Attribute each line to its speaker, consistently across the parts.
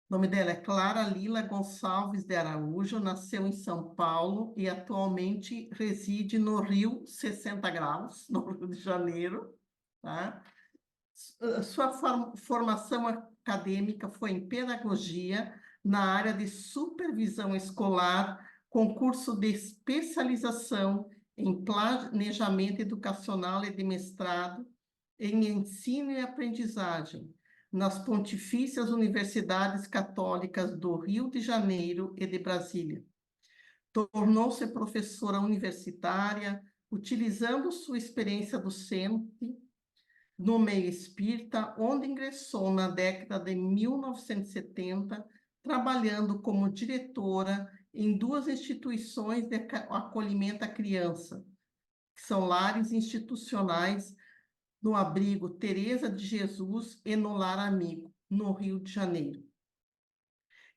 Speaker 1: O nome dela é Clara Lila Gonçalves de Araújo, nasceu em São Paulo e atualmente reside no Rio 60 Graus, no Rio de Janeiro, tá? Sua formação acadêmica foi em pedagogia, na área de supervisão escolar, com curso de especialização em planejamento educacional e de mestrado em ensino e aprendizagem nas Pontifícias Universidades Católicas do Rio de Janeiro e de Brasília. Tornou-se professora universitária, utilizando sua experiência docente no meio espírita, onde ingressou na década de 1970, trabalhando como diretora em duas instituições de acolhimento à criança, que são lares institucionais no abrigo Teresa de Jesus e no Lar Amigo, no Rio de Janeiro,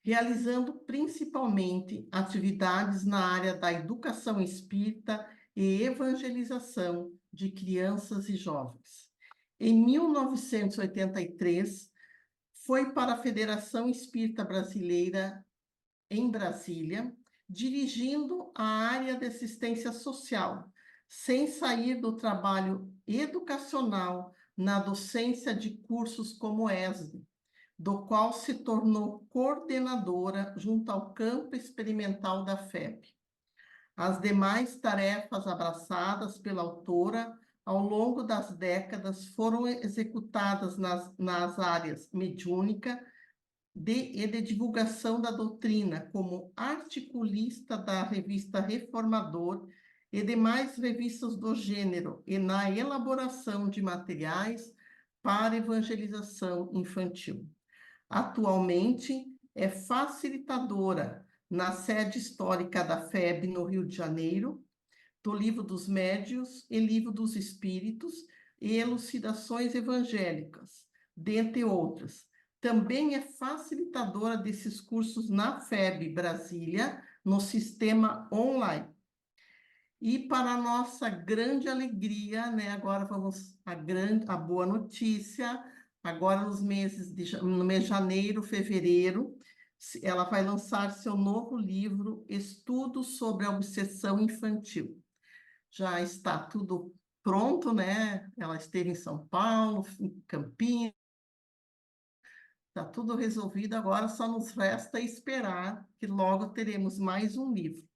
Speaker 1: realizando principalmente atividades na área da educação espírita e evangelização de crianças e jovens. Em 1983, foi para a Federação Espírita Brasileira, em Brasília, dirigindo a área de assistência social, sem sair do trabalho educacional na docência de cursos como ESD, do qual se tornou coordenadora junto ao campo experimental da FEB. As demais tarefas abraçadas pela autora ao longo das décadas foram executadas nas áreas mediúnica e de divulgação da doutrina, como articulista da revista Reformador e demais revistas do gênero, e na elaboração de materiais para evangelização infantil. Atualmente é facilitadora na sede histórica da FEB no Rio de Janeiro, do Livro dos Médiuns e Livro dos Espíritos e Elucidações Evangélicas, dentre outras. Também é facilitadora desses cursos na FEB Brasília, no sistema online. E para nossa grande alegria, né, agora vamos a boa notícia, agora no mês de janeiro, fevereiro, ela vai lançar seu novo livro, Estudos sobre a Obsessão Infantil. Já está tudo pronto, né? Ela esteve em São Paulo, em Campinas, está tudo resolvido, agora só nos resta esperar que logo teremos mais um livro.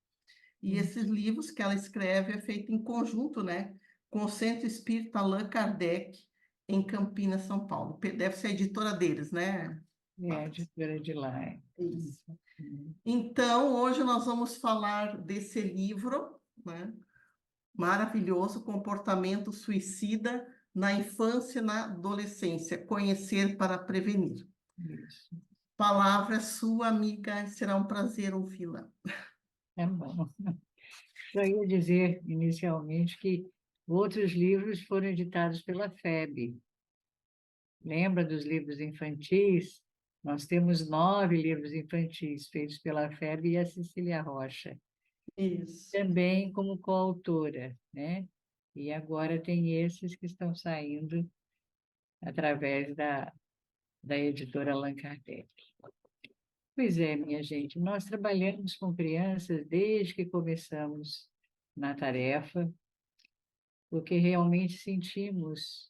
Speaker 1: E esses livros que ela escreve é feito em conjunto, né, com o Centro Espírita Allan Kardec, em Campinas, São Paulo. Deve ser a editora deles, né?
Speaker 2: É a editora de lá.
Speaker 1: Isso. Então, hoje nós vamos falar desse livro, né, maravilhoso, Comportamento Suicida na Infância e na Adolescência, Conhecer para Prevenir.
Speaker 2: Isso.
Speaker 1: Palavra sua, amiga, será um prazer ouvi-la.
Speaker 2: É bom. Eu ia dizer inicialmente que outros livros foram editados pela FEB. Lembra dos livros infantis? Nós temos 9 livros infantis feitos pela FEB e a Cecília Rocha,
Speaker 1: Isso.
Speaker 2: também como coautora, né? E agora tem esses que estão saindo através da editora Allan Kardec. Pois é, minha gente, nós trabalhamos com crianças desde que começamos na tarefa, porque realmente sentimos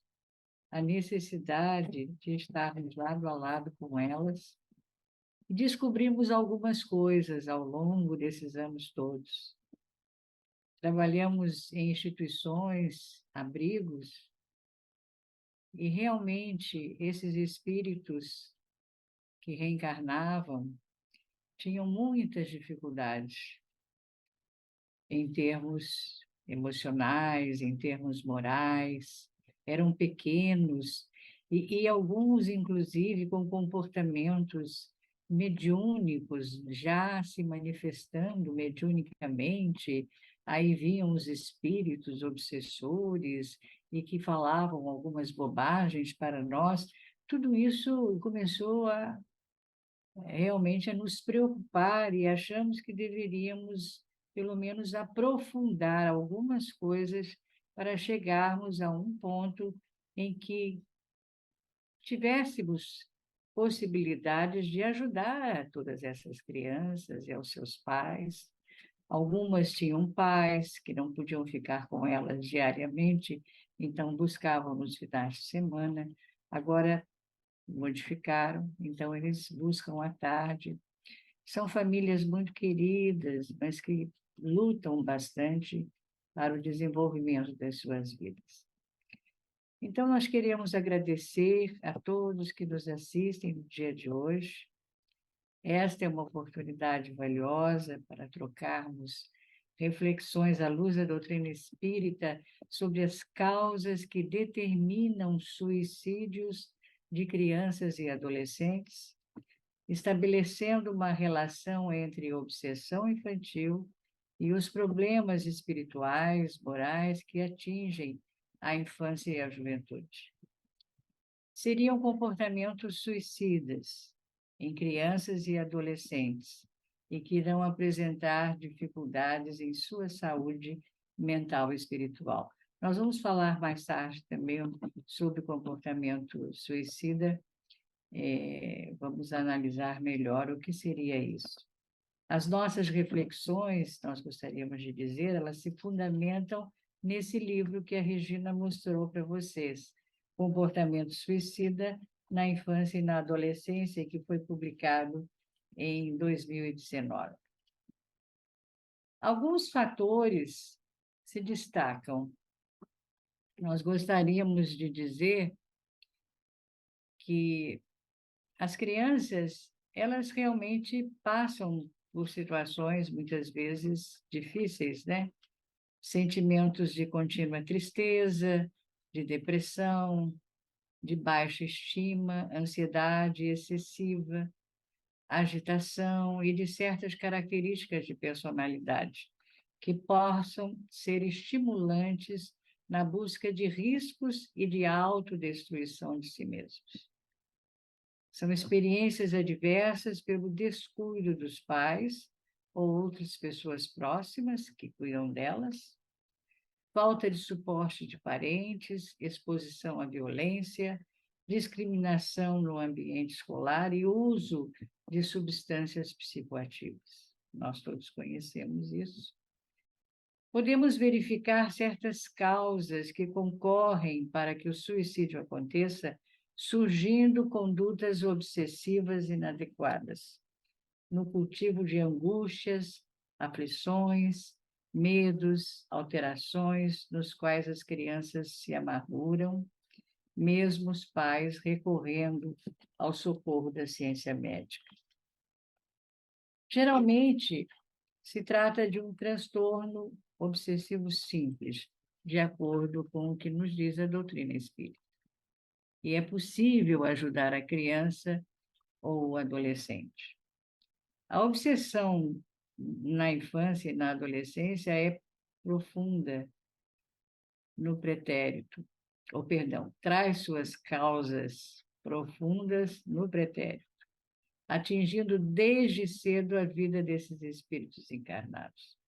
Speaker 2: a necessidade de estarmos lado a lado com elas e descobrimos algumas coisas ao longo desses anos todos. Trabalhamos em instituições, abrigos, e realmente esses espíritos que reencarnavam tinham muitas dificuldades em termos emocionais, em termos morais, eram pequenos e alguns, inclusive, com comportamentos mediúnicos, já se manifestando mediunicamente, aí vinham os espíritos obsessores e que falavam algumas bobagens para nós. Tudo isso começou realmente a nos preocupar e achamos que deveríamos, pelo menos, aprofundar algumas coisas para chegarmos a um ponto em que tivéssemos possibilidades de ajudar todas essas crianças e aos seus pais. Algumas tinham pais que não podiam ficar com elas diariamente, então buscavam nos finais de semana. Agora modificaram, então eles buscam à tarde. São famílias muito queridas, mas que lutam bastante para o desenvolvimento das suas vidas. Então, nós queremos agradecer a todos que nos assistem no dia de hoje. Esta é uma oportunidade valiosa para trocarmos reflexões à luz da doutrina espírita sobre as causas que determinam suicídios de crianças e adolescentes, estabelecendo uma relação entre obsessão infantil e os problemas espirituais, morais que atingem a infância e a juventude. Seriam comportamentos suicidas em crianças e adolescentes e que irão apresentar dificuldades em sua saúde mental e espiritual. Nós vamos falar mais tarde também sobre comportamento suicida. Vamos analisar melhor o que seria isso. As nossas reflexões, nós gostaríamos de dizer, elas se fundamentam nesse livro que a Regina mostrou para vocês, Comportamento Suicida na Infância e na Adolescência, que foi publicado em 2019. Alguns fatores se destacam. Nós gostaríamos de dizer que as crianças, elas realmente passam por situações, muitas vezes, difíceis, né? Sentimentos de contínua tristeza, de depressão, de baixa estima, ansiedade excessiva, agitação e de certas características de personalidade que possam ser estimulantes na busca de riscos e de autodestruição de si mesmos. São experiências adversas pelo descuido dos pais ou outras pessoas próximas que cuidam delas, falta de suporte de parentes, exposição à violência, discriminação no ambiente escolar e uso de substâncias psicoativas. Nós todos conhecemos isso. Podemos verificar certas causas que concorrem para que o suicídio aconteça, surgindo condutas obsessivas inadequadas, no cultivo de angústias, aflições, medos, alterações nos quais as crianças se amarguram, mesmo os pais recorrendo ao socorro da ciência médica. Geralmente, se trata de um transtorno obsessivo simples, de acordo com o que nos diz a doutrina espírita. E é possível ajudar a criança ou o adolescente. A obsessão na infância e na adolescência é profunda no pretérito, traz suas causas profundas no pretérito, atingindo desde cedo a vida desses espíritos encarnados.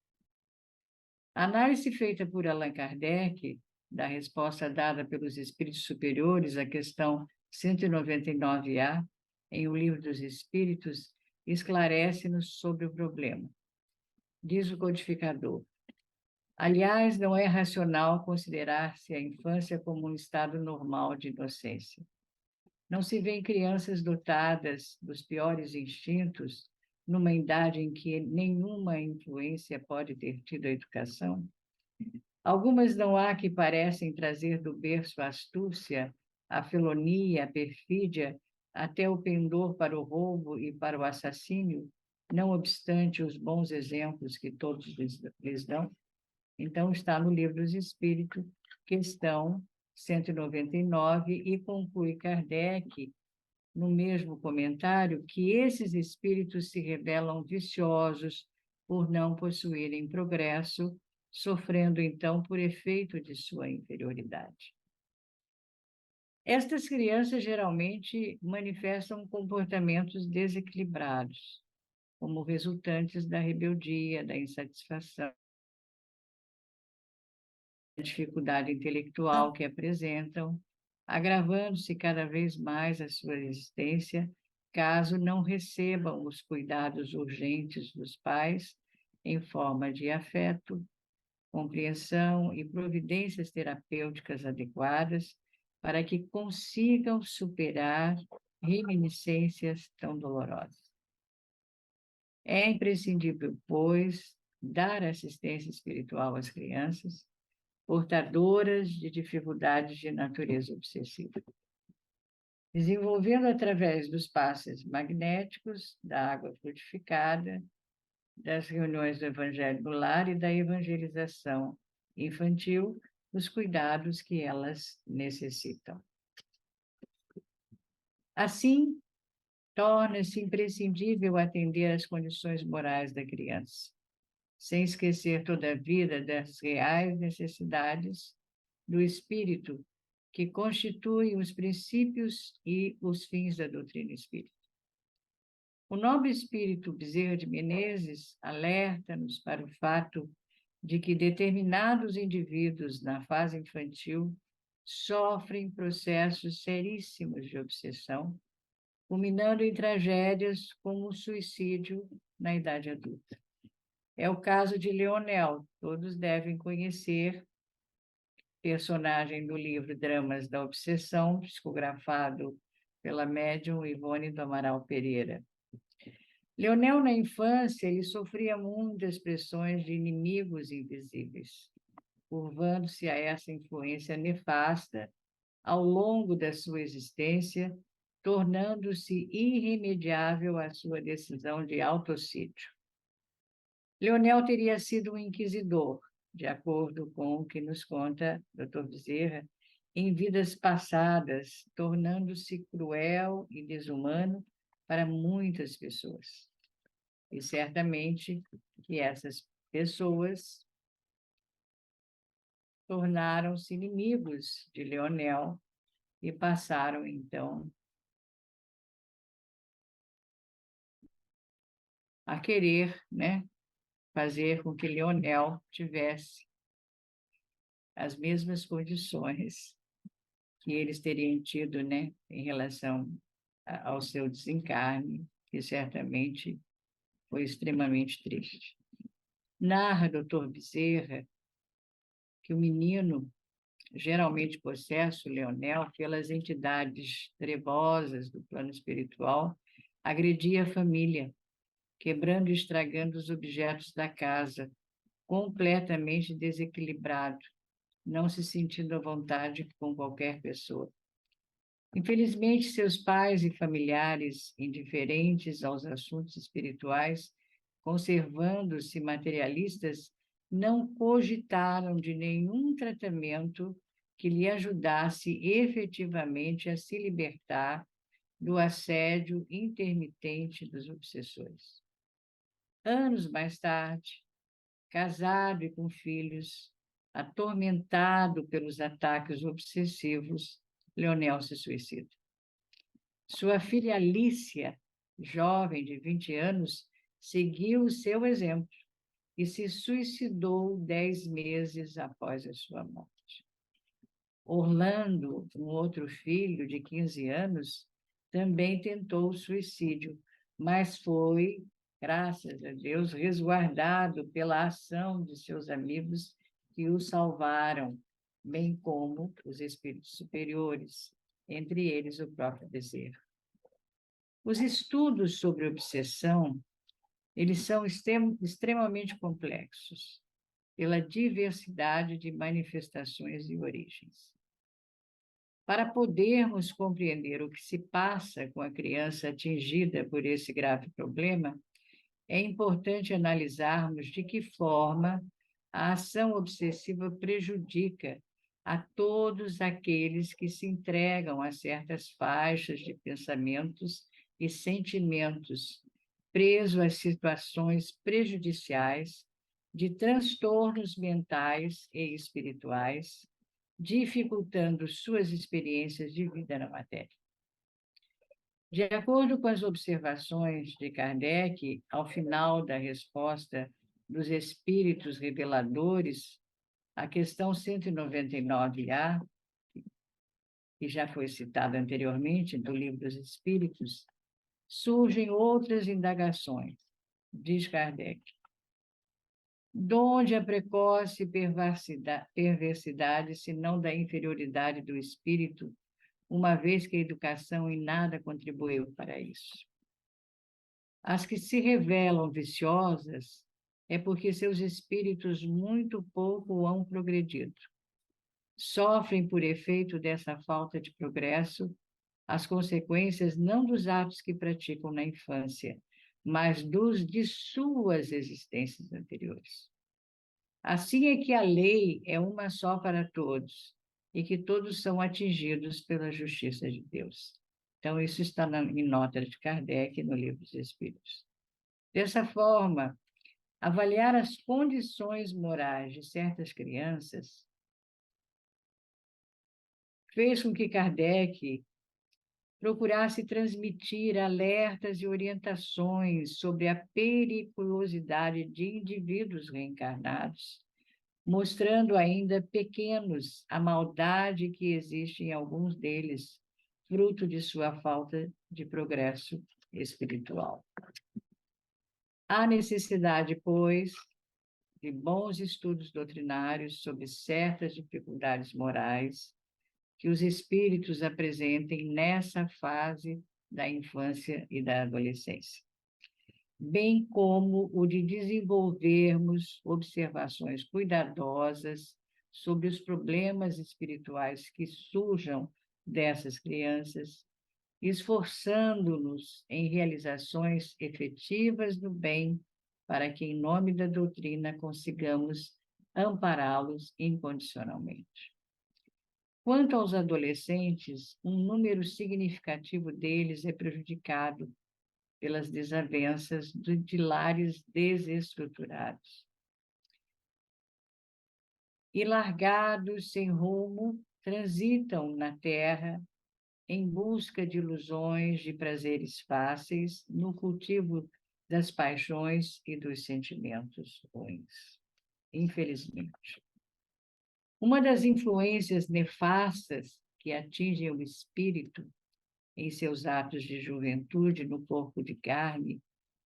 Speaker 2: A análise feita por Allan Kardec, da resposta dada pelos espíritos superiores à questão 199A, em O Livro dos Espíritos, esclarece-nos sobre o problema. Diz o codificador: aliás, não é racional considerar-se a infância como um estado normal de inocência. Não se vê crianças dotadas dos piores instintos numa idade em que nenhuma influência pode ter tido a educação? Algumas não há que parecem trazer do berço a astúcia, a felonia, a perfídia, até o pendor para o roubo e para o assassínio, não obstante os bons exemplos que todos lhes dão? Então, está no Livro dos Espíritos, questão 199, e conclui Kardec, no mesmo comentário, que esses espíritos se revelam viciosos por não possuírem progresso, sofrendo, então, por efeito de sua inferioridade. Estas crianças geralmente manifestam comportamentos desequilibrados, como resultantes da rebeldia, da insatisfação, da dificuldade intelectual que apresentam, agravando-se cada vez mais a sua existência, caso não recebam os cuidados urgentes dos pais em forma de afeto, compreensão e providências terapêuticas adequadas para que consigam superar reminiscências tão dolorosas. É imprescindível, pois, dar assistência espiritual às crianças portadoras de dificuldades de natureza obsessiva, desenvolvendo através dos passes magnéticos, da água frutificada, das reuniões do Evangelho do Lar e da evangelização infantil, os cuidados que elas necessitam. Assim, torna-se imprescindível atender às condições morais da criança, sem esquecer, todavia, das reais necessidades do espírito, que constituem os princípios e os fins da doutrina espírita. O nobre espírito Bezerra de Menezes alerta-nos para o fato de que determinados indivíduos na fase infantil sofrem processos seríssimos de obsessão, culminando em tragédias como o suicídio na idade adulta. É o caso de Leonel, todos devem conhecer, personagem do livro Dramas da Obsessão, psicografado pela médium Ivone do Amaral Pereira. Leonel, na infância, ele sofria muitas pressões de inimigos invisíveis, curvando-se a essa influência nefasta ao longo da sua existência, tornando-se irremediável a sua decisão de autocídio. Leonel teria sido um inquisidor, de acordo com o que nos conta Dr. Bezerra, em vidas passadas, tornando-se cruel e desumano para muitas pessoas. E certamente que essas pessoas tornaram-se inimigos de Leonel e passaram, então, a querer, fazer com que Leonel tivesse as mesmas condições que eles teriam tido, em relação ao seu desencarne, que certamente foi extremamente triste. Narra Dr. Bezerra que o menino, geralmente possesso, Leonel, pelas entidades trevosas do plano espiritual, agredia a família, quebrando e estragando os objetos da casa, completamente desequilibrado, não se sentindo à vontade com qualquer pessoa. Infelizmente, seus pais e familiares, indiferentes aos assuntos espirituais, conservando-se materialistas, não cogitaram de nenhum tratamento que lhe ajudasse efetivamente a se libertar do assédio intermitente dos obsessores. Anos mais tarde, casado e com filhos, atormentado pelos ataques obsessivos, Leonel se suicida. Sua filha Alicia, jovem de 20 anos, seguiu o seu exemplo e se suicidou 10 meses após a sua morte. Orlando, um outro filho de 15 anos, também tentou o suicídio, mas foi, graças a Deus, resguardado pela ação de seus amigos que o salvaram, bem como os espíritos superiores, entre eles o próprio Bezerra. Os estudos sobre obsessão, eles são extremamente complexos, pela diversidade de manifestações e origens. Para podermos compreender o que se passa com a criança atingida por esse grave problema, é importante analisarmos de que forma a ação obsessiva prejudica a todos aqueles que se entregam a certas faixas de pensamentos e sentimentos, presos a situações prejudiciais de transtornos mentais e espirituais, dificultando suas experiências de vida na matéria. De acordo com as observações de Kardec, ao final da resposta dos espíritos reveladores, a questão 199A, que já foi citado anteriormente no Livro dos Espíritos, surgem outras indagações, diz Kardec. Donde a precoce perversidade, se não da inferioridade do espírito, uma vez que a educação em nada contribuiu para isso? As que se revelam viciosas é porque seus espíritos muito pouco hão progredido. Sofrem por efeito dessa falta de progresso as consequências não dos atos que praticam na infância, mas dos de suas existências anteriores. Assim é que a lei é uma só para todos e que todos são atingidos pela justiça de Deus. Então, isso está em nota de Kardec no Livro dos Espíritos. Dessa forma, avaliar as condições morais de certas crianças fez com que Kardec procurasse transmitir alertas e orientações sobre a periculosidade de indivíduos reencarnados, mostrando ainda pequenos a maldade que existe em alguns deles, fruto de sua falta de progresso espiritual. Há necessidade, pois, de bons estudos doutrinários sobre certas dificuldades morais que os espíritos apresentem nessa fase da infância e da adolescência, bem como o de desenvolvermos observações cuidadosas sobre os problemas espirituais que surjam dessas crianças, esforçando-nos em realizações efetivas do bem, para que, em nome da doutrina, consigamos ampará-los incondicionalmente. Quanto aos adolescentes, um número significativo deles é prejudicado pelas desavenças de lares desestruturados. E largados sem rumo, transitam na terra em busca de ilusões, de prazeres fáceis, no cultivo das paixões e dos sentimentos ruins, infelizmente. Uma das influências nefastas que atingem o espírito em seus atos de juventude no corpo de carne,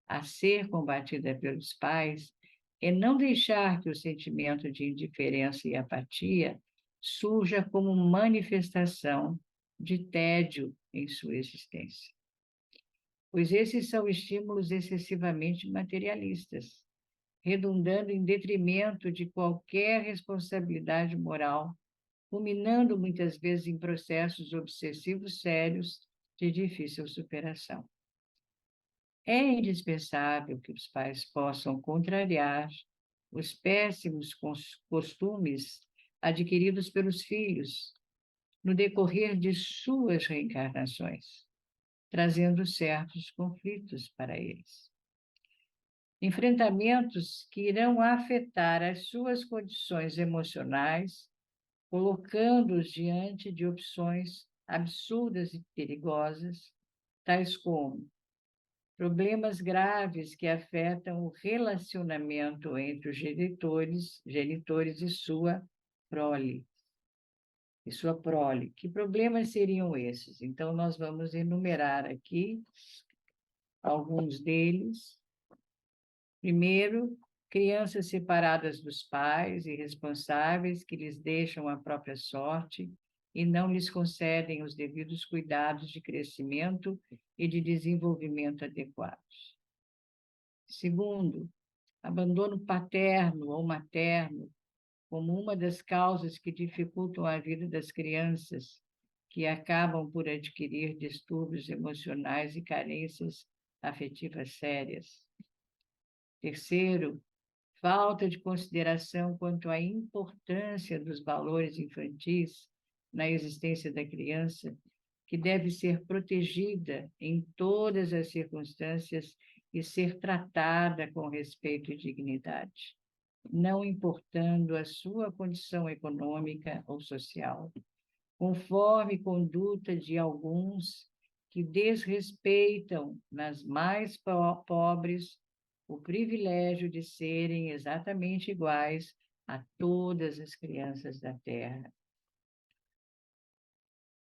Speaker 2: a ser combatida pelos pais, é não deixar que o sentimento de indiferença e apatia surja como manifestação de tédio em sua existência. Pois esses são estímulos excessivamente materialistas, redundando em detrimento de qualquer responsabilidade moral, culminando muitas vezes em processos obsessivos sérios de difícil superação. É indispensável que os pais possam contrariar os péssimos costumes adquiridos pelos filhos no decorrer de suas reencarnações, trazendo certos conflitos para eles. Enfrentamentos que irão afetar as suas condições emocionais, colocando-os diante de opções absurdas e perigosas, tais como problemas graves que afetam o relacionamento entre os genitores e sua prole. Que problemas seriam esses? Então, nós vamos enumerar aqui alguns deles. Primeiro, crianças separadas dos pais, irresponsáveis, que lhes deixam a própria sorte e não lhes concedem os devidos cuidados de crescimento e de desenvolvimento adequados. Segundo, abandono paterno ou materno, como uma das causas que dificultam a vida das crianças, que acabam por adquirir distúrbios emocionais e carências afetivas sérias. Terceiro, falta de consideração quanto à importância dos valores infantis na existência da criança, que deve ser protegida em todas as circunstâncias e ser tratada com respeito e dignidade, não importando a sua condição econômica ou social, conforme conduta de alguns que desrespeitam nas mais pobres o privilégio de serem exatamente iguais a todas as crianças da Terra.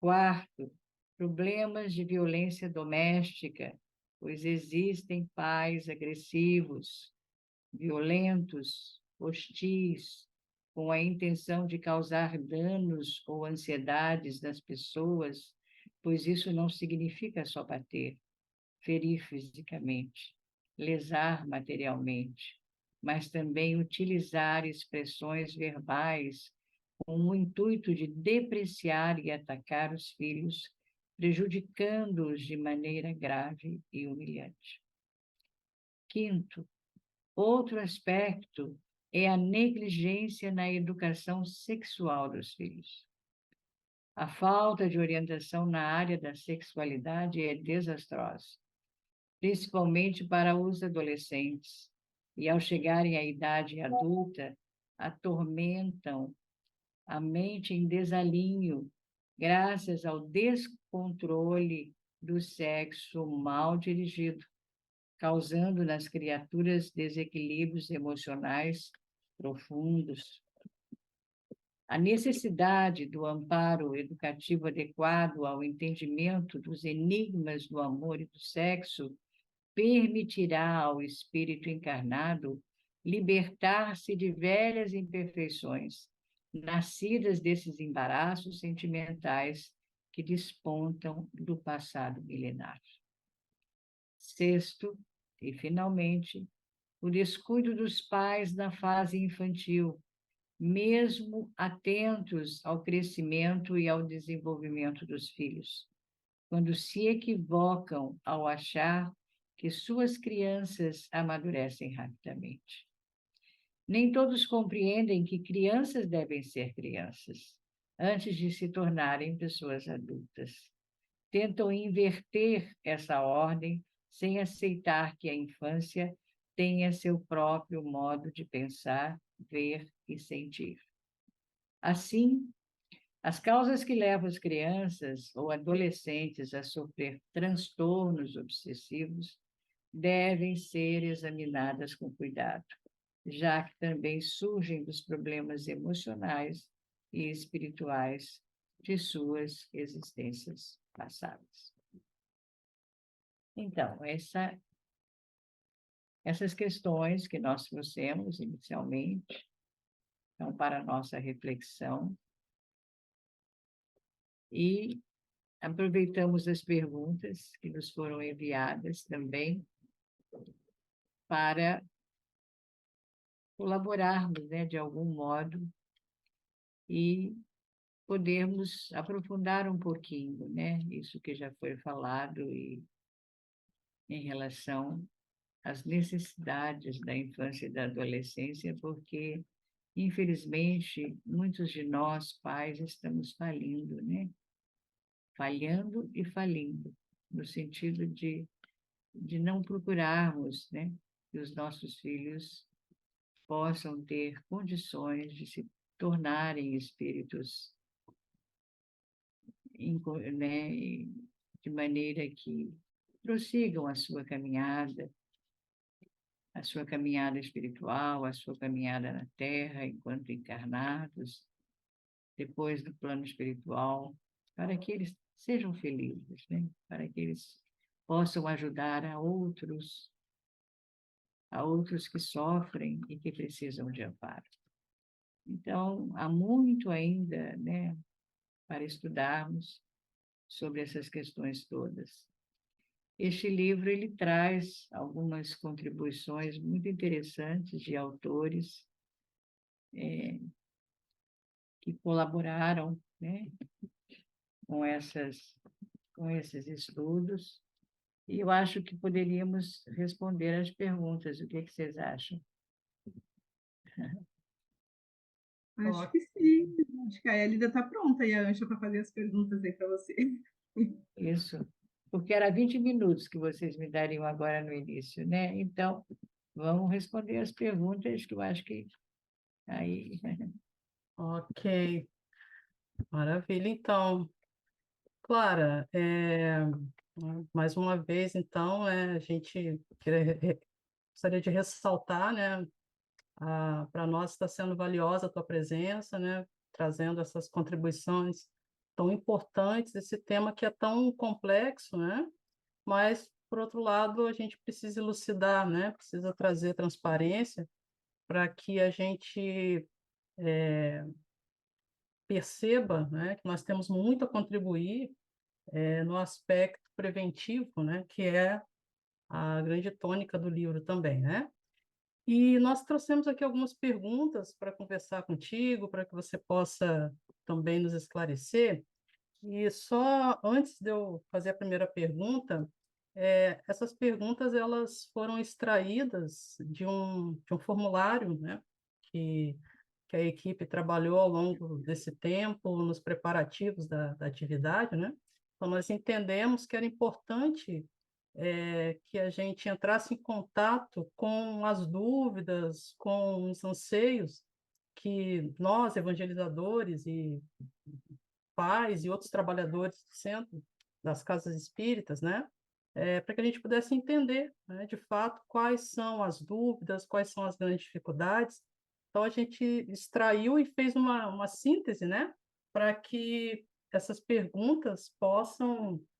Speaker 2: Quarto, problemas de violência doméstica, pois existem pais agressivos, violentos, hostis, com a intenção de causar danos ou ansiedades nas pessoas, pois isso não significa só bater, ferir fisicamente, lesar materialmente, mas também utilizar expressões verbais com o intuito de depreciar e atacar os filhos, prejudicando-os de maneira grave e humilhante. Quinto, outro aspecto é a negligência na educação sexual dos filhos. A falta de orientação na área da sexualidade é desastrosa, principalmente para os adolescentes, e ao chegarem à idade adulta, atormentam a mente em desalinho, graças ao descontrole do sexo mal dirigido, causando nas criaturas desequilíbrios emocionais profundos. A necessidade do amparo educativo adequado ao entendimento dos enigmas do amor e do sexo permitirá ao espírito encarnado libertar-se de velhas imperfeições, nascidas desses embaraços sentimentais que despontam do passado milenar. Sexto, e finalmente, o descuido dos pais na fase infantil, mesmo atentos ao crescimento e ao desenvolvimento dos filhos, quando se equivocam ao achar que suas crianças amadurecem rapidamente. Nem todos compreendem que crianças devem ser crianças, antes de se tornarem pessoas adultas. Tentam inverter essa ordem sem aceitar que a infância tenha seu próprio modo de pensar, ver e sentir. Assim, as causas que levam as crianças ou adolescentes a sofrer transtornos obsessivos devem ser examinadas com cuidado, já que também surgem dos problemas emocionais e espirituais de suas existências passadas. Então, essas questões que nós trouxemos inicialmente são para nossa reflexão e aproveitamos as perguntas que nos foram enviadas também para colaborarmos, né, de algum modo e podermos aprofundar um pouquinho, né, isso que já foi falado e em relação às necessidades da infância e da adolescência, porque infelizmente muitos de nós pais estamos falindo, né? Falhando e falindo, no sentido de não procurarmos, né, que os nossos filhos possam ter condições de se tornarem espíritos, né, de maneira que prossigam a sua caminhada espiritual, a sua caminhada na Terra, enquanto encarnados, depois do plano espiritual, para que eles sejam felizes, né? Para que eles possam ajudar a outros que sofrem e que precisam de amparo. Então, há muito ainda, né, para estudarmos sobre essas questões todas. Este livro ele traz algumas contribuições muito interessantes de autores que colaboraram, né, com esses estudos, e eu acho que poderíamos responder às perguntas. O que que vocês acham?
Speaker 3: Acho que sim. Acho que a Elida está pronta aí, a Ancha, para fazer as perguntas aí para você.
Speaker 2: Isso, porque era 20 minutos que vocês me dariam agora no início, né? Então, vamos responder as perguntas, que eu acho que aí...
Speaker 4: Ok, maravilha. Então, Clara, mais uma vez, então, a gente gostaria de ressaltar, né, para nós está sendo valiosa a tua presença, né, trazendo essas contribuições tão importantes, esse tema que é tão complexo, né? Mas, por outro lado, a gente precisa elucidar, né? Precisa trazer transparência para que a gente perceba, né, que nós temos muito a contribuir no aspecto preventivo, né, que é a grande tônica do livro também, né? E nós trouxemos aqui algumas perguntas para conversar contigo, para que você possa também nos esclarecer. E só antes de eu fazer a primeira pergunta, essas perguntas elas foram extraídas de um formulário, né, que a equipe trabalhou ao longo desse tempo nos preparativos da atividade, né? Então, nós entendemos que era importante que a gente entrasse em contato com as dúvidas, com os anseios que nós, evangelizadores e pais e outros trabalhadores do centro, das casas espíritas, né? Para que a gente pudesse entender, né, de fato, quais são as dúvidas, quais são as grandes dificuldades. Então, a gente extraiu e fez uma síntese, né, para que essas perguntas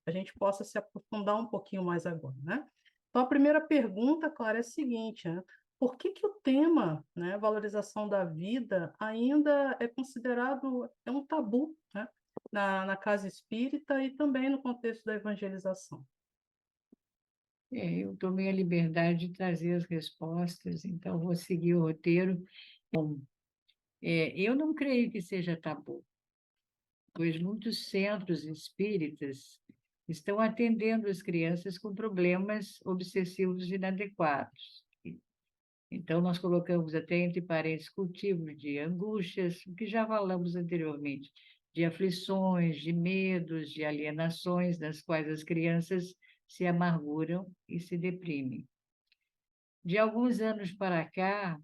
Speaker 4: a gente possa se aprofundar um pouquinho mais agora, né? Então, a primeira pergunta, Clara, é a seguinte, né? Por que que o tema, né, valorização da vida, ainda é considerado um tabu, né, na casa espírita e também no contexto da evangelização?
Speaker 2: Eu tomei a liberdade de trazer as respostas, então vou seguir o roteiro. Eu não creio que seja tabu, pois muitos centros espíritas estão atendendo as crianças com problemas obsessivos inadequados. Então, nós colocamos até entre parênteses cultivo de angústias, o que já falamos anteriormente, de aflições, de medos, de alienações, das quais as crianças se amarguram e se deprimem. De alguns anos para cá,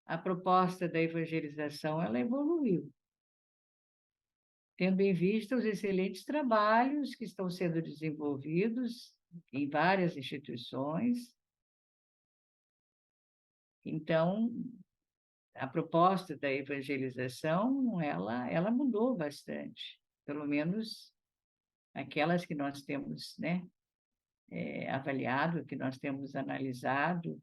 Speaker 2: a proposta da evangelização ela evoluiu, tendo em vista os excelentes trabalhos que estão sendo desenvolvidos em várias instituições. Então, a proposta da evangelização, ela mudou bastante, pelo menos aquelas que nós temos, né, avaliado, que nós temos analisado,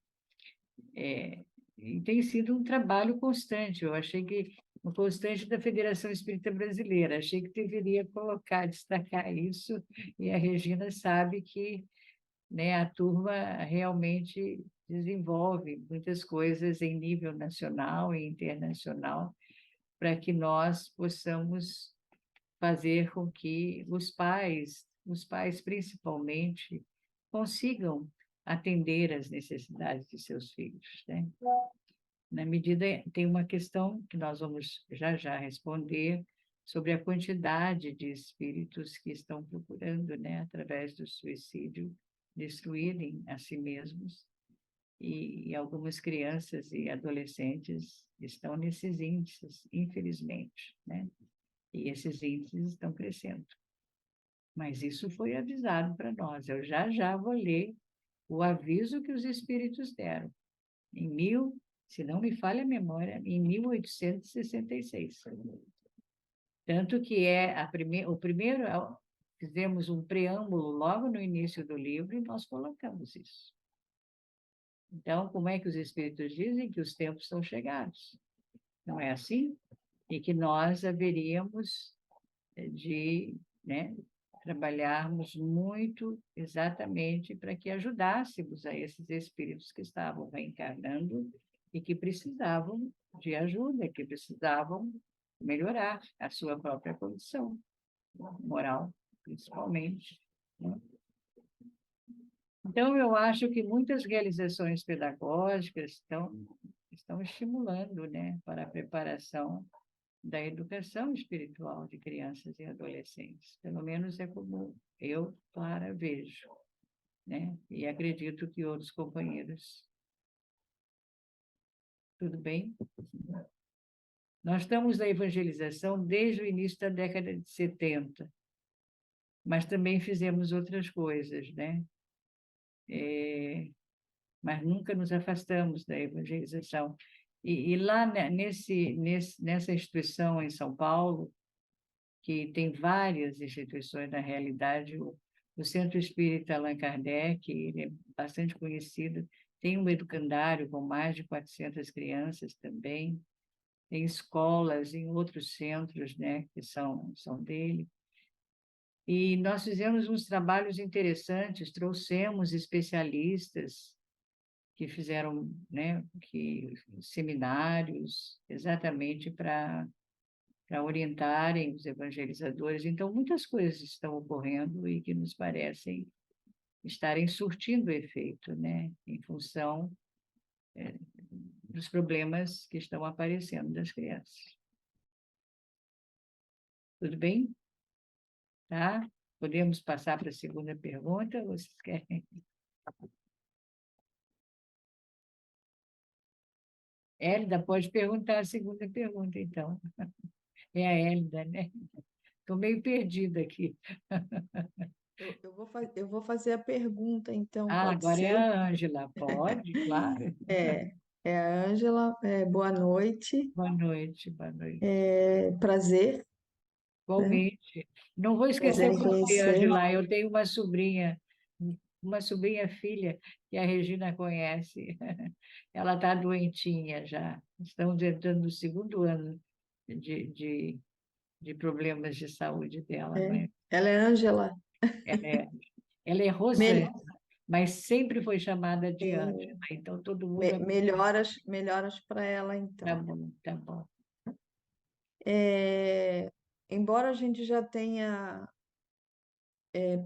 Speaker 2: e tem sido um trabalho constante. Eu achei que o constante da Federação Espírita Brasileira, achei que deveria colocar, destacar isso, e a Regina sabe que, né, a turma realmente desenvolve muitas coisas em nível nacional e internacional para que nós possamos fazer com que os pais principalmente, consigam atender às necessidades de seus filhos, né? Na medida, tem uma questão que nós vamos já já responder sobre a quantidade de espíritos que estão procurando, né, através do suicídio, destruírem a si mesmos, e algumas crianças e adolescentes estão nesses índices, infelizmente, né? E esses índices estão crescendo. Mas isso foi avisado para nós. Eu já já vou ler o aviso que os espíritos deram, se não me falha a memória, em 1866. Tanto que o primeiro, fizemos um preâmbulo logo no início do livro e nós colocamos isso. Então, como é que os espíritos dizem que os tempos estão chegados? Não é assim? E que nós haveríamos de, né, trabalharmos muito exatamente para que ajudássemos a esses espíritos que estavam reencarnando e que precisavam de ajuda, que precisavam melhorar a sua própria condição moral, principalmente, né? Então, eu acho que muitas realizações pedagógicas estão estimulando, né, para a preparação da educação espiritual de crianças e adolescentes. Pelo menos é como eu, Clara, vejo, né? E acredito que outros companheiros. Tudo bem? Nós estamos na evangelização desde o início da década de 70, mas também fizemos outras coisas, né? Mas nunca nos afastamos da evangelização. E lá nessa instituição em São Paulo, que tem várias instituições na realidade. O Centro Espírita Allan Kardec, ele é bastante conhecido, tem um educandário com mais de 400 crianças também, tem escolas em outros centros, né, que são dele. E nós fizemos uns trabalhos interessantes, trouxemos especialistas que fizeram, né, seminários exatamente para orientarem os evangelizadores. Então, muitas coisas estão ocorrendo e que nos parecem estarem surtindo efeito, né, em função dos problemas que estão aparecendo das crianças. Tudo bem? Tá? Podemos passar para a segunda pergunta? Vocês querem? Hélida, pode perguntar a segunda pergunta, então. É a Hélida, né? Estou meio perdida aqui.
Speaker 5: Eu vou fazer a pergunta, então,
Speaker 2: Ah,
Speaker 5: pode
Speaker 2: agora é
Speaker 5: ser?
Speaker 2: a Ângela. Pode, claro.
Speaker 5: É a Ângela, boa noite,
Speaker 2: Boa noite, boa noite.
Speaker 5: prazer, né?
Speaker 2: Igualmente. Não vou esquecer
Speaker 5: Prazer em
Speaker 2: você,
Speaker 5: conhecer.
Speaker 2: Angela. Eu tenho uma sobrinha filha que a Regina conhece. Ela está doentinha já. Estamos entrando no segundo ano de, de problemas de saúde dela,
Speaker 5: É.
Speaker 2: mas
Speaker 5: Ela é Ângela.
Speaker 2: ela é, ela é
Speaker 5: Mel-
Speaker 2: Rosângela, mas sempre foi chamada de Ângela. Então, todo mundo...
Speaker 5: melhoras para ela,
Speaker 2: Tá
Speaker 5: então.
Speaker 2: bom, tá bom.
Speaker 5: É, embora a gente já tenha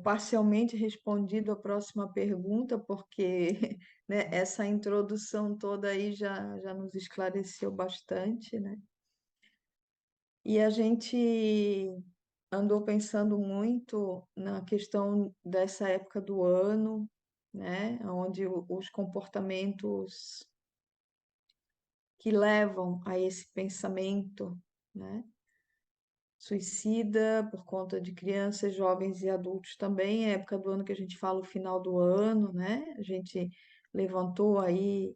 Speaker 5: parcialmente respondido a próxima pergunta, porque né, essa introdução toda aí já nos esclareceu bastante, né? E a gente andou pensando muito na questão dessa época do ano, né, onde os comportamentos que levam a esse pensamento, né, suicida por conta de crianças, jovens e adultos também, é a época do ano que a gente fala o final do ano, né? A gente levantou aí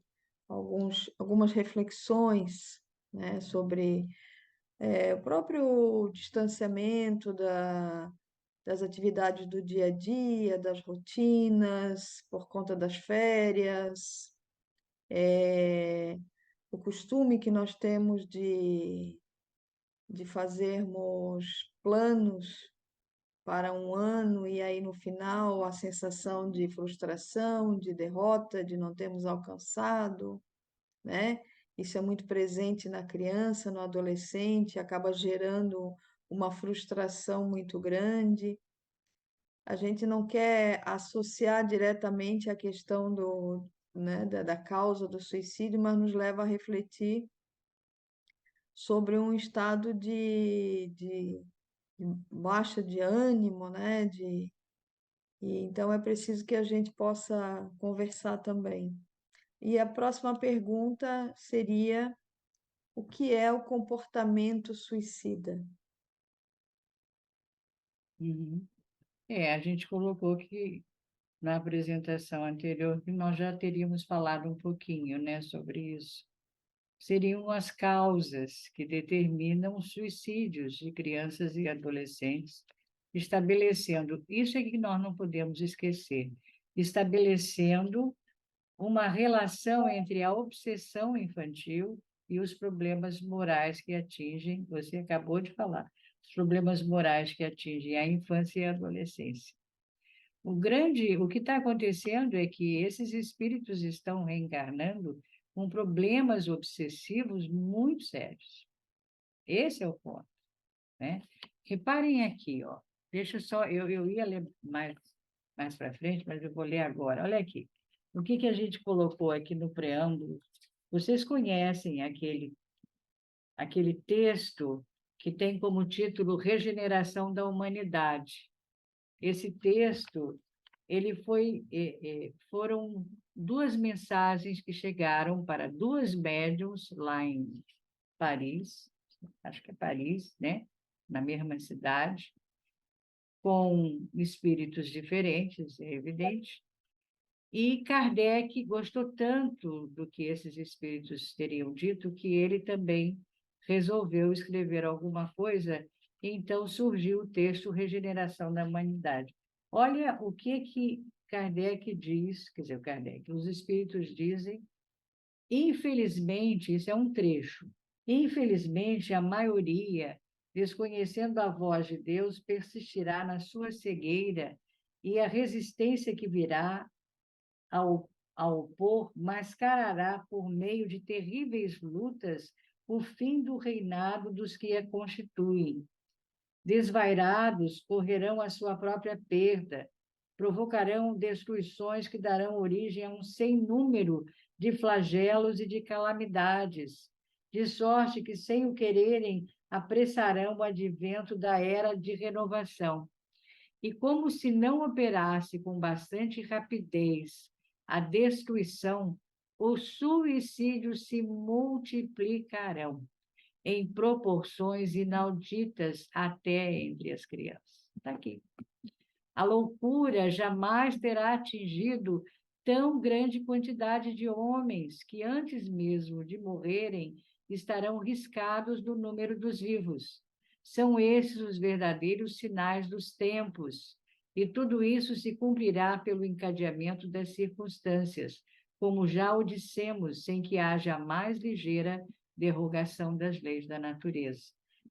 Speaker 5: algumas reflexões, né, sobre o próprio distanciamento das atividades do dia a dia, das rotinas, por conta das férias, o costume que nós temos de fazermos planos para um ano e aí no final a sensação de frustração, de derrota, de não termos alcançado, né? Isso é muito presente na criança, no adolescente, acaba gerando uma frustração muito grande. A gente não quer associar diretamente a questão né, da causa do suicídio, mas nos leva a refletir sobre um estado de baixa de ânimo, né? E então é preciso que a gente possa conversar também. E a próxima pergunta seria: o que é o comportamento suicida?
Speaker 2: Uhum. A gente colocou que na apresentação anterior que nós já teríamos falado um pouquinho, né, sobre isso. Seriam as causas que determinam os suicídios de crianças e adolescentes, estabelecendo, isso é que nós não podemos esquecer, estabelecendo uma relação entre a obsessão infantil e os problemas morais que atingem, você acabou de falar, os problemas morais que atingem a infância e a adolescência. O que está acontecendo é que esses espíritos estão reencarnando com problemas obsessivos muito sérios. Esse é o ponto, né? Reparem aqui, ó. Deixa só, eu ia ler mais para frente, mas eu vou ler agora. Olha aqui. O que a gente colocou aqui no preâmbulo? Vocês conhecem aquele texto que tem como título Regeneração da Humanidade. Esse texto, foram duas mensagens que chegaram para duas médiums lá em Paris, acho que é Paris, né? Na mesma cidade, com espíritos diferentes, é evidente. E Kardec gostou tanto do que esses espíritos teriam dito que ele também resolveu escrever alguma coisa e então surgiu o texto Regeneração da Humanidade. Olha o que Kardec diz, quer dizer, o Kardec, os espíritos dizem. Infelizmente, isso é um trecho. Infelizmente, a maioria, desconhecendo a voz de Deus, persistirá na sua cegueira e a resistência que virá ao opor mascarará por meio de terríveis lutas o fim do reinado dos que a constituem. Desvairados, correrão a sua própria perda, provocarão destruições que darão origem a um sem número de flagelos e de calamidades, de sorte que, sem o quererem, apressarão o advento da era de renovação. E como se não operasse com bastante rapidez a destruição, os suicídios se multiplicarão em proporções inauditas até entre as crianças. Está aqui. A loucura jamais terá atingido tão grande quantidade de homens que, antes mesmo de morrerem, estarão riscados do número dos vivos. São esses os verdadeiros sinais dos tempos, e tudo isso se cumprirá pelo encadeamento das circunstâncias, como já o dissemos, sem que haja a mais ligeira derrogação das leis da natureza.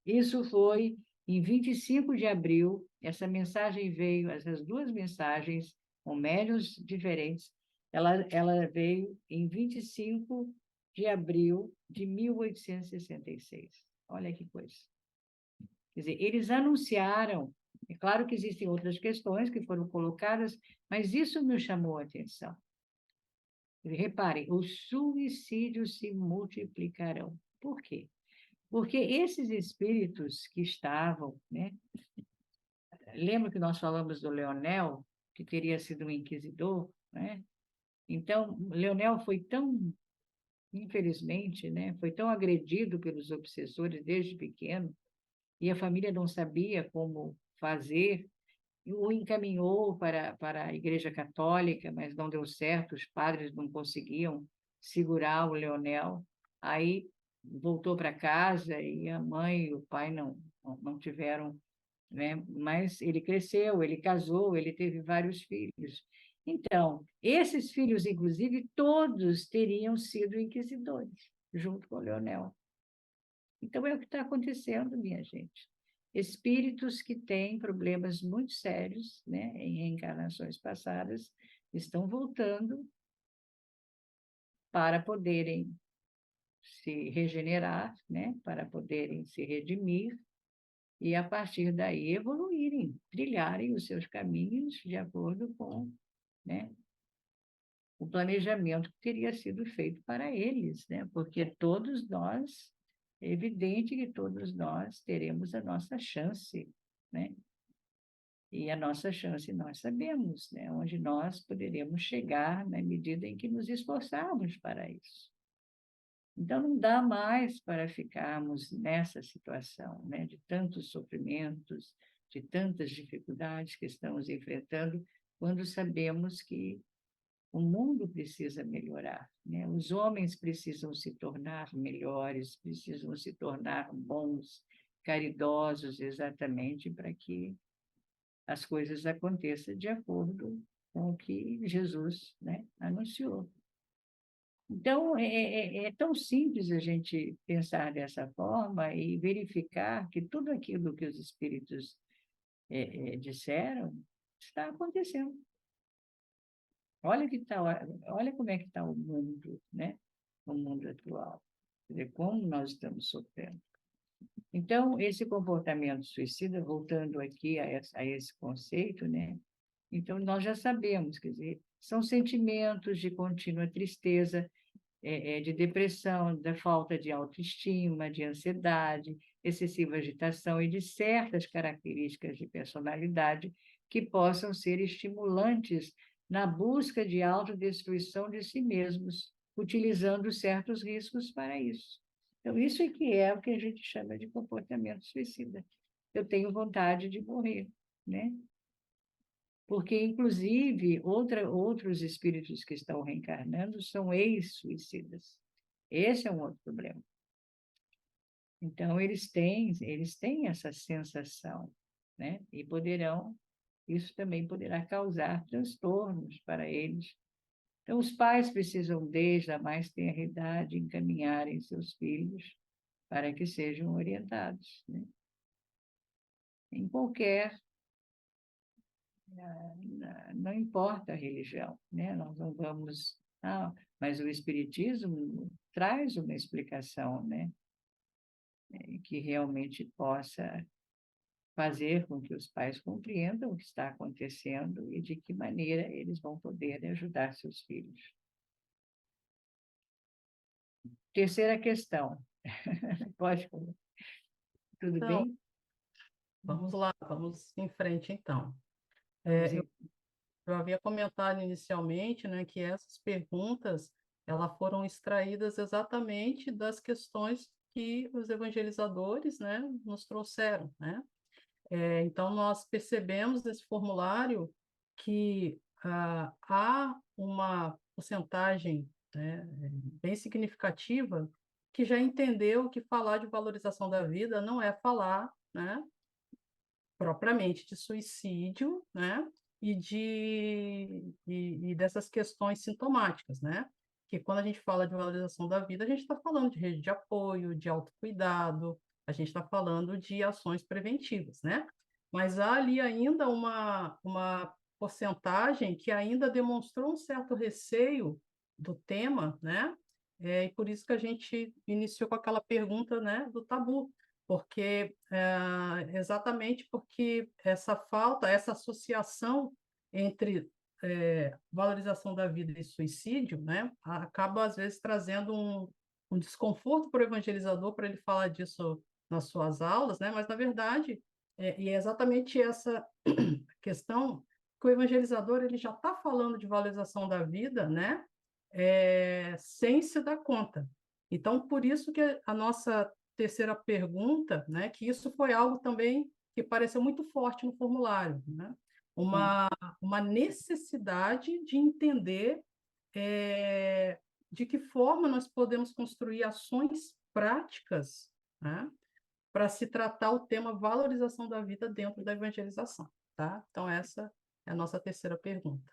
Speaker 2: Isso foi em 25 de abril, essa mensagem veio, essas duas mensagens, com médiuns diferentes, ela veio em 25 de abril de 1866. Olha que coisa. Quer dizer, eles anunciaram, é claro que existem outras questões que foram colocadas, mas isso me chamou a atenção. Reparem, os suicídios se multiplicarão. Por quê? Porque esses espíritos que estavam, né? Lembra que nós falamos do Leonel, que teria sido um inquisidor, né? Então, Leonel foi tão, infelizmente, né? Foi tão agredido pelos obsessores desde pequeno, e a família não sabia como fazer, e o encaminhou para a Igreja Católica, mas não deu certo, os padres não conseguiam segurar o Leonel. Aí voltou para casa e a mãe e o pai não tiveram, né? Mas ele cresceu, ele casou, ele teve vários filhos. Então, esses filhos, inclusive, todos teriam sido inquisidores, junto com o Leonel. Então, é o que está acontecendo, minha gente. Espíritos que têm problemas muito sérios, né, em reencarnações passadas, estão voltando para poderem se regenerar, né, para poderem se redimir e, a partir daí, evoluírem, trilharem os seus caminhos de acordo com, né, o planejamento que teria sido feito para eles, né, porque todos nós, é evidente que todos nós teremos a nossa chance, né, e a nossa chance nós sabemos, né, onde nós poderemos chegar na medida em que nos esforçarmos para isso. Então, não dá mais para ficarmos nessa situação, né, de tantos sofrimentos, de tantas dificuldades que estamos enfrentando, quando sabemos que o mundo precisa melhorar, né? Os homens precisam se tornar melhores, precisam se tornar bons, caridosos, exatamente para que as coisas aconteçam de acordo com o que Jesus, né, anunciou. Então, é tão simples a gente pensar dessa forma e verificar que tudo aquilo que os espíritos disseram está acontecendo. Olha como é que está o mundo, né? O mundo atual. Quer dizer, como nós estamos sofrendo. Então, esse comportamento suicida, voltando aqui a esse conceito, né? Então, nós já sabemos, quer dizer, são sentimentos de contínua tristeza, de depressão, da falta de autoestima, de ansiedade, excessiva agitação e de certas características de personalidade que possam ser estimulantes na busca de autodestruição de si mesmos, utilizando certos riscos para isso. Então, isso é o que a gente chama de comportamento suicida. Eu tenho vontade de morrer, né? Porque, inclusive, outros espíritos que estão reencarnando são ex-suicidas. Esse é um outro problema. Então, eles têm essa sensação, né? E isso também poderá causar transtornos para eles. Então, os pais precisam, desde a mais tenra idade, encaminharem seus filhos para que sejam orientados, né? Em qualquer, não importa a religião, né? Nós não vamos, mas o Espiritismo traz uma explicação, né? Que realmente possa fazer com que os pais compreendam o que está acontecendo e de que maneira eles vão poder ajudar seus filhos. Terceira questão. Pode falar. Tudo
Speaker 4: Então,
Speaker 2: bem?
Speaker 4: vamos lá, vamos em frente, então.
Speaker 2: Vamos
Speaker 4: Eu havia comentado inicialmente, né, que essas perguntas elas foram extraídas exatamente das questões que os evangelizadores, né, nos trouxeram, né? Então, nós percebemos nesse formulário que há uma porcentagem, né, bem significativa que já entendeu que falar de valorização da vida não é falar, né, propriamente de suicídio, né, e dessas questões sintomáticas, né? Que quando a gente fala de valorização da vida, a gente está falando de rede de apoio, de autocuidado, a gente está falando de ações preventivas, né? Mas há ali ainda uma porcentagem que ainda demonstrou um certo receio do tema, né? E por isso que a gente iniciou com aquela pergunta, né, do tabu, porque exatamente porque essa falta, essa associação entre valorização da vida e suicídio, né, acaba às vezes trazendo um desconforto para o evangelizador para ele falar disso nas suas aulas, né, mas na verdade e é exatamente essa questão que o evangelizador ele já está falando de valorização da vida, né, sem se dar conta. Então, por isso que a nossa terceira pergunta, né, que isso foi algo também que pareceu muito forte no formulário, né? Uma necessidade de entender de que forma nós podemos construir ações práticas, né, para se tratar o tema valorização da vida dentro da evangelização, tá? Então, essa é a nossa terceira pergunta.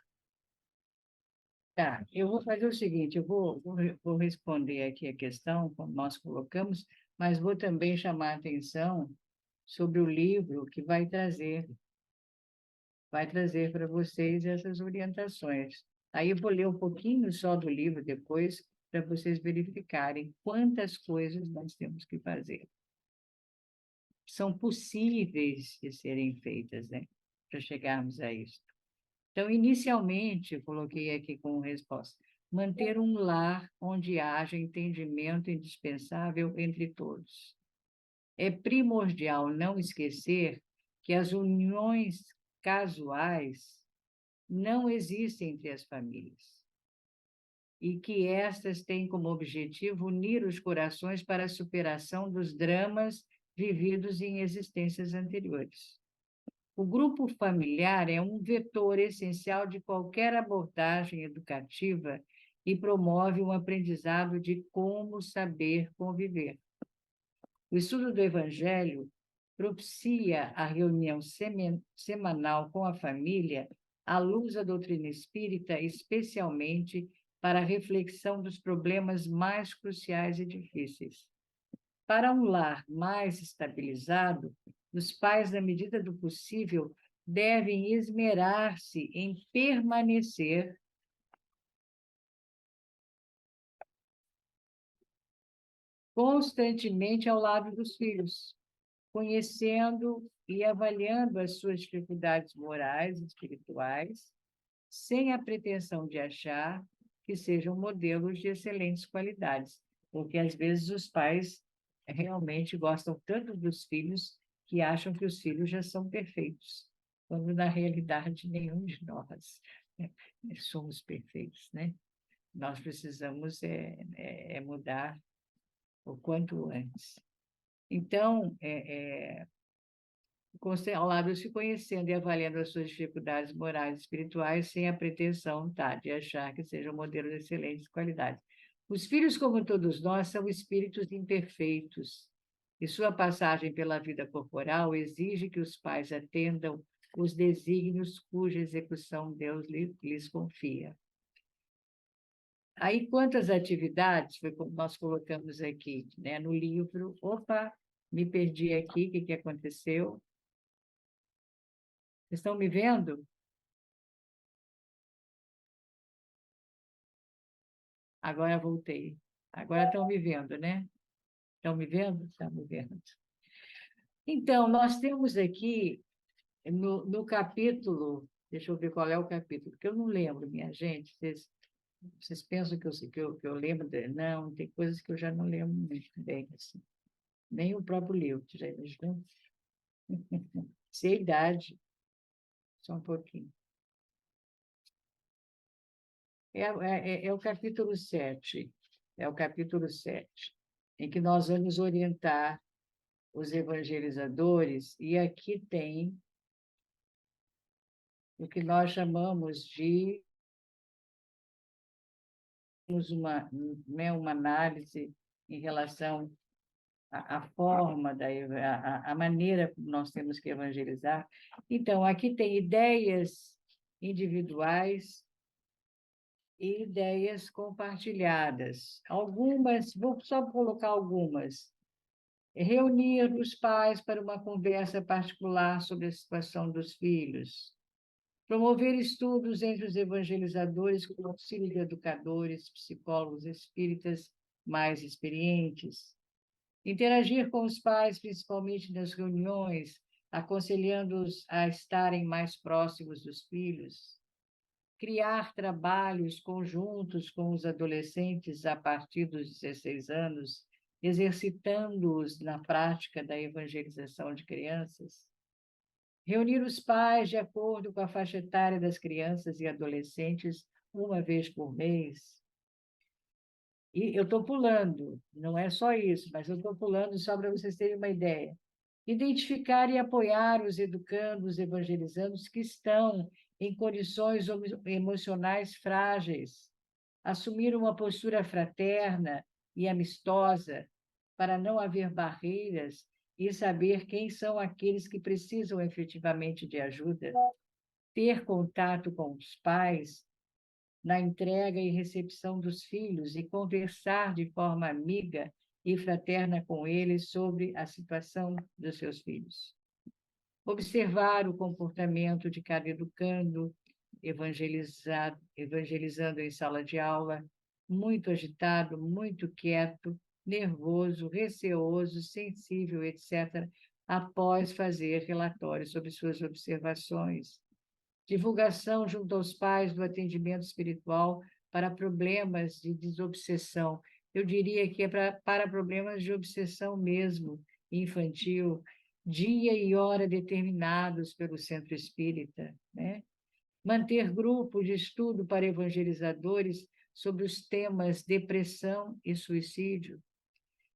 Speaker 2: Tá, eu vou fazer o seguinte, vou responder aqui a questão, como nós colocamos, mas vou também chamar a atenção sobre o livro que vai trazer para vocês essas orientações. Aí eu vou ler um pouquinho só do livro depois, para vocês verificarem quantas coisas nós temos que fazer. São possíveis de serem feitas, né? Para chegarmos a isso. Então, inicialmente, eu coloquei aqui como resposta, manter um lar onde haja entendimento indispensável entre todos. É primordial não esquecer que as uniões casuais não existem entre as famílias e que estas têm como objetivo unir os corações para a superação dos dramas vividos em existências anteriores. O grupo familiar é um vetor essencial de qualquer abordagem educativa e promove um aprendizado de como saber conviver. O estudo do Evangelho propicia a reunião semanal com a família à luz da doutrina espírita, especialmente para a reflexão dos problemas mais cruciais e difíceis. Para um lar mais estabilizado, os pais, na medida do possível, devem esmerar-se em permanecer constantemente ao lado dos filhos, conhecendo e avaliando as suas dificuldades morais e espirituais, sem a pretensão de achar que sejam modelos de excelentes qualidades, porque às vezes os pais realmente gostam tanto dos filhos que acham que os filhos já são perfeitos, quando na realidade nenhum de nós somos perfeitos, né? Nós precisamos mudar o quanto antes. Então, ao lado se conhecendo e avaliando as suas dificuldades morais e espirituais, sem a pretensão de achar que sejam modelos de excelentes qualidades. Os filhos, como todos nós, são espíritos imperfeitos e sua passagem pela vida corporal exige que os pais atendam os desígnios cuja execução Deus lhes confia. Aí, quantas atividades, foi como nós colocamos aqui, né, no livro. Opa, me perdi aqui, o que aconteceu? Vocês estão me vendo? Agora voltei. Agora estão me vendo, né? Estão me vendo? Estão me vendo. Então, nós temos aqui, no capítulo, deixa eu ver qual é o capítulo, porque eu não lembro, minha gente. Vocês pensam que eu lembro? Não, tem coisas que eu já não lembro muito bem, assim. Nem o próprio livro, já imaginou? Sei a idade, só um pouquinho. É o capítulo 7, é o capítulo 7, em que nós vamos orientar os evangelizadores, e aqui tem o que nós chamamos de uma análise em relação à forma, a maneira como nós temos que evangelizar. Então, aqui tem ideias individuais e ideias compartilhadas. Algumas, vou só colocar algumas. Reunir os pais para uma conversa particular sobre a situação dos filhos. Promover estudos entre os evangelizadores com auxílio de educadores, psicólogos espíritas mais experientes. Interagir com os pais, principalmente nas reuniões, aconselhando-os a estarem mais próximos dos filhos. Criar trabalhos conjuntos com os adolescentes a partir dos 16 anos, exercitando-os na prática da evangelização de crianças. Reunir os pais de acordo com a faixa etária das crianças e adolescentes uma vez por mês. E eu estou pulando, não é só isso, mas eu estou pulando só para vocês terem uma ideia. Identificar e apoiar os educandos, evangelizandos que estão em condições emocionais frágeis. Assumir uma postura fraterna e amistosa para não haver barreiras e saber quem são aqueles que precisam efetivamente de ajuda. Ter contato com os pais na entrega e recepção dos filhos e conversar de forma amiga e fraterna com eles sobre a situação dos seus filhos. Observar o comportamento de cada educando, evangelizando em sala de aula, muito agitado, muito quieto, nervoso, receoso, sensível, etc., após fazer relatórios sobre suas observações. Divulgação junto aos pais do atendimento espiritual para problemas de desobsessão. Eu diria que é para problemas de obsessão mesmo, infantil, dia e hora determinados pelo centro espírita, né? Manter grupo de estudo para evangelizadores sobre os temas depressão e suicídio.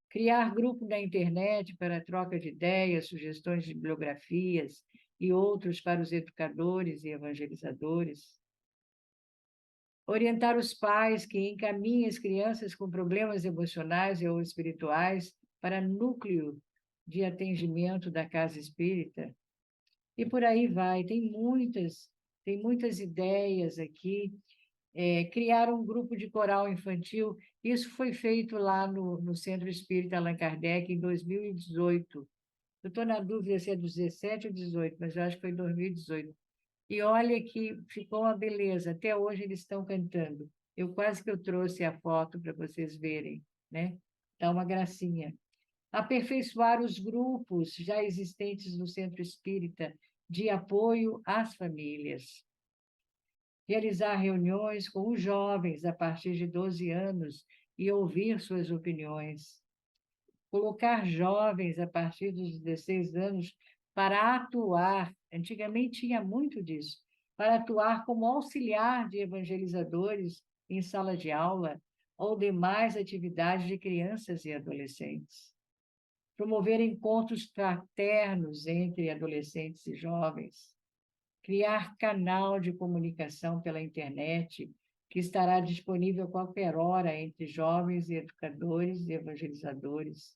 Speaker 2: Criar grupo na internet para troca de ideias, sugestões de bibliografias e outros para os educadores e evangelizadores. Orientar os pais que encaminhem as crianças com problemas emocionais ou espirituais para núcleo de atendimento da casa espírita. E por aí vai, tem muitas ideias aqui. Criar um grupo de coral infantil, isso foi feito lá no Centro Espírita Allan Kardec em 2018. Eu estou na dúvida se é 17 ou 18, mas eu acho que foi 2018. E olha que ficou uma beleza, até hoje eles estão cantando. Quase que eu trouxe a foto para vocês verem, né? Dá uma gracinha. Aperfeiçoar os grupos já existentes no Centro Espírita de apoio às famílias. Realizar reuniões com os jovens a partir de 12 anos e ouvir suas opiniões. Colocar jovens a partir dos 16 anos para atuar, antigamente tinha muito disso, para atuar como auxiliar de evangelizadores em sala de aula ou demais atividades de crianças e adolescentes. Promover encontros fraternos entre adolescentes e jovens. Criar canal de comunicação pela internet, que estará disponível a qualquer hora entre jovens e educadores e evangelizadores.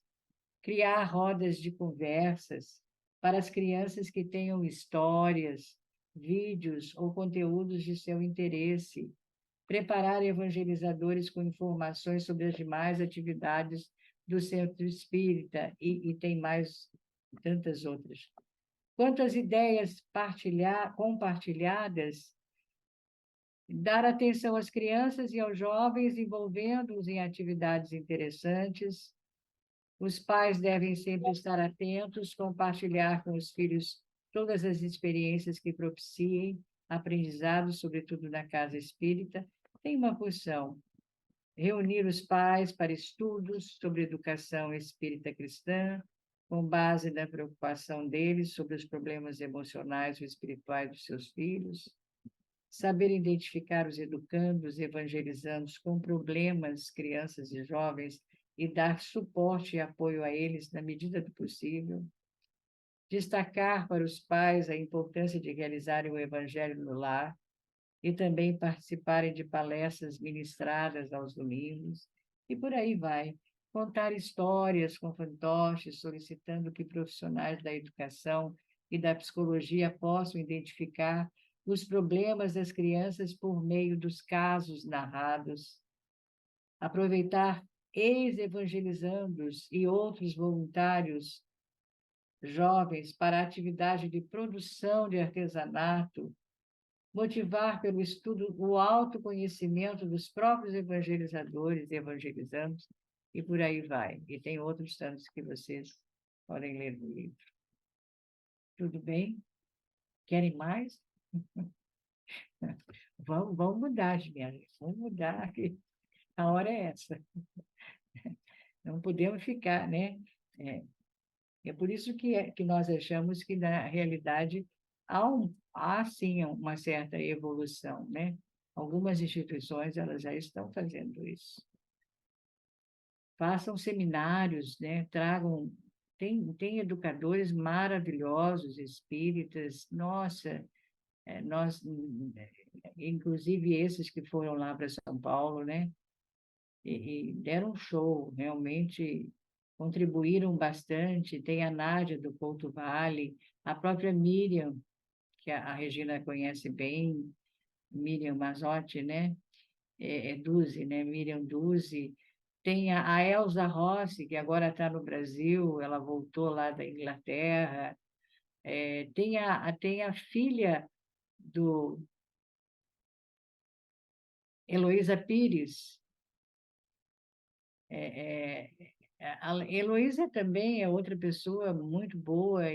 Speaker 2: criar rodas de conversas para as crianças que tenham histórias, vídeos ou conteúdos de seu interesse, preparar evangelizadores com informações sobre as demais atividades do Centro Espírita, e tem mais tantas outras. Quanto às ideias compartilhadas, dar atenção às crianças e aos jovens, envolvendo-os em atividades interessantes. Os pais devem sempre estar atentos, compartilhar com os filhos todas as experiências que propiciem aprendizado, sobretudo na casa espírita. Tem uma função: reunir os pais para estudos sobre educação espírita cristã, com base na preocupação deles sobre os problemas emocionais ou espirituais dos seus filhos, saber identificar os educandos, evangelizandos com problemas, crianças e jovens, e dar suporte e apoio a eles na medida do possível, destacar para os pais a importância de realizarem o evangelho no lar e também participarem de palestras ministradas aos domingos, e por aí vai. Contar histórias com fantoches, solicitando que profissionais da educação e da psicologia possam identificar os problemas das crianças por meio dos casos narrados. Aproveitar ex-evangelizandos e outros voluntários jovens para a atividade de produção de artesanato, motivar pelo estudo o autoconhecimento dos próprios evangelizadores e evangelizandos, e por aí vai. E tem outros tantos que vocês podem ler no livro. Tudo bem? Querem mais? Vamos mudar, minha gente. Vamos mudar. A hora é essa. Não podemos ficar, né? É por isso que nós achamos que, na realidade, há sim uma certa evolução, né? Algumas instituições elas já estão fazendo isso. Façam seminários, né? Tragam... Tem educadores maravilhosos, espíritas. Nossa, nós, inclusive esses que foram lá para São Paulo, né? E deram um show, realmente contribuíram bastante. Tem a Nádia do Couto Vale, a própria Miriam, que a Regina conhece bem, Miriam Mazotti, né? Duzi, né? Miriam Duzi. Tem a Elza Rossi, que agora está no Brasil, ela voltou lá da Inglaterra. Tem a filha do Heloísa Pires. A Heloísa também é outra pessoa muito boa.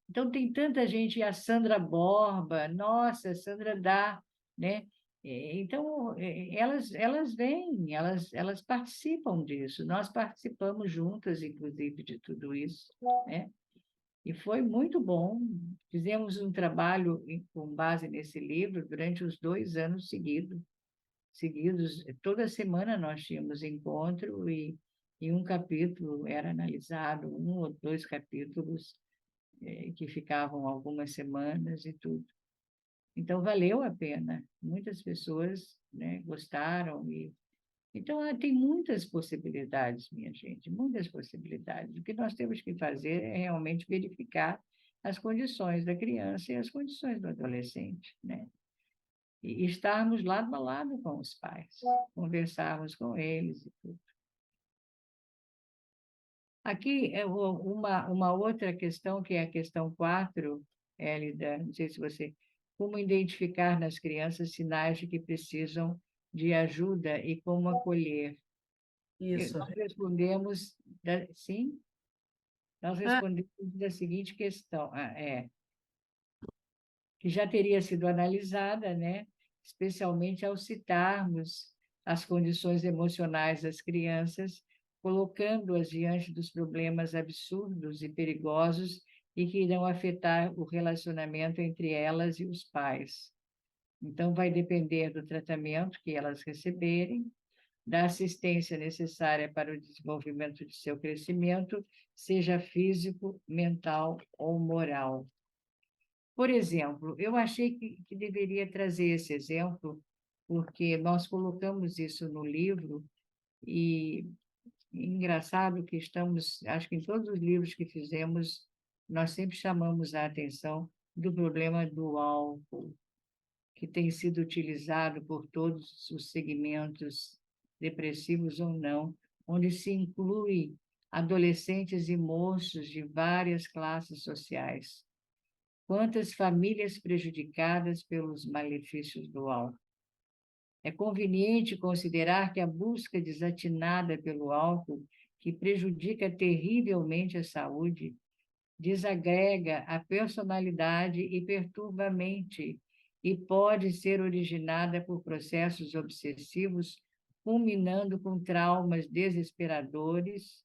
Speaker 2: Então, tem tanta gente, a Sandra Borba, nossa, a Sandra dá, né? Então, elas vêm, elas participam disso. Nós participamos juntas, inclusive, de tudo isso, né? E foi muito bom. Fizemos um trabalho com base nesse livro durante os 2 anos seguidos. Toda semana nós tínhamos encontro e um capítulo era analisado, 1 ou 2 capítulos que ficavam algumas semanas e tudo. Então, valeu a pena. Muitas pessoas, né, gostaram. Então, tem muitas possibilidades, minha gente, muitas possibilidades. O que nós temos que fazer é realmente verificar as condições da criança e as condições do adolescente, né? E estarmos lado a lado com os pais, conversarmos com eles e tudo. Aqui é uma outra questão, que é a questão 4, Hélida, não sei se você... Como identificar nas crianças sinais de que precisam de ajuda e como acolher.
Speaker 4: Isso.
Speaker 2: Nós respondemos, sim? Nós respondemos da seguinte questão, que já teria sido analisada, né? Especialmente ao citarmos as condições emocionais das crianças, colocando-as diante dos problemas absurdos e perigosos e que irão afetar o relacionamento entre elas e os pais. Então, vai depender do tratamento que elas receberem, da assistência necessária para o desenvolvimento de seu crescimento, seja físico, mental ou moral. Por exemplo, eu achei que deveria trazer esse exemplo, porque nós colocamos isso no livro, e engraçado que acho que em todos os livros que fizemos, nós sempre chamamos a atenção do problema do álcool, que tem sido utilizado por todos os segmentos, depressivos ou não, onde se inclui adolescentes e moços de várias classes sociais. Quantas famílias prejudicadas pelos malefícios do álcool. É conveniente considerar que a busca desatinada pelo álcool, que prejudica terrivelmente a saúde, desagrega a personalidade e perturba a mente, e pode ser originada por processos obsessivos, culminando com traumas desesperadores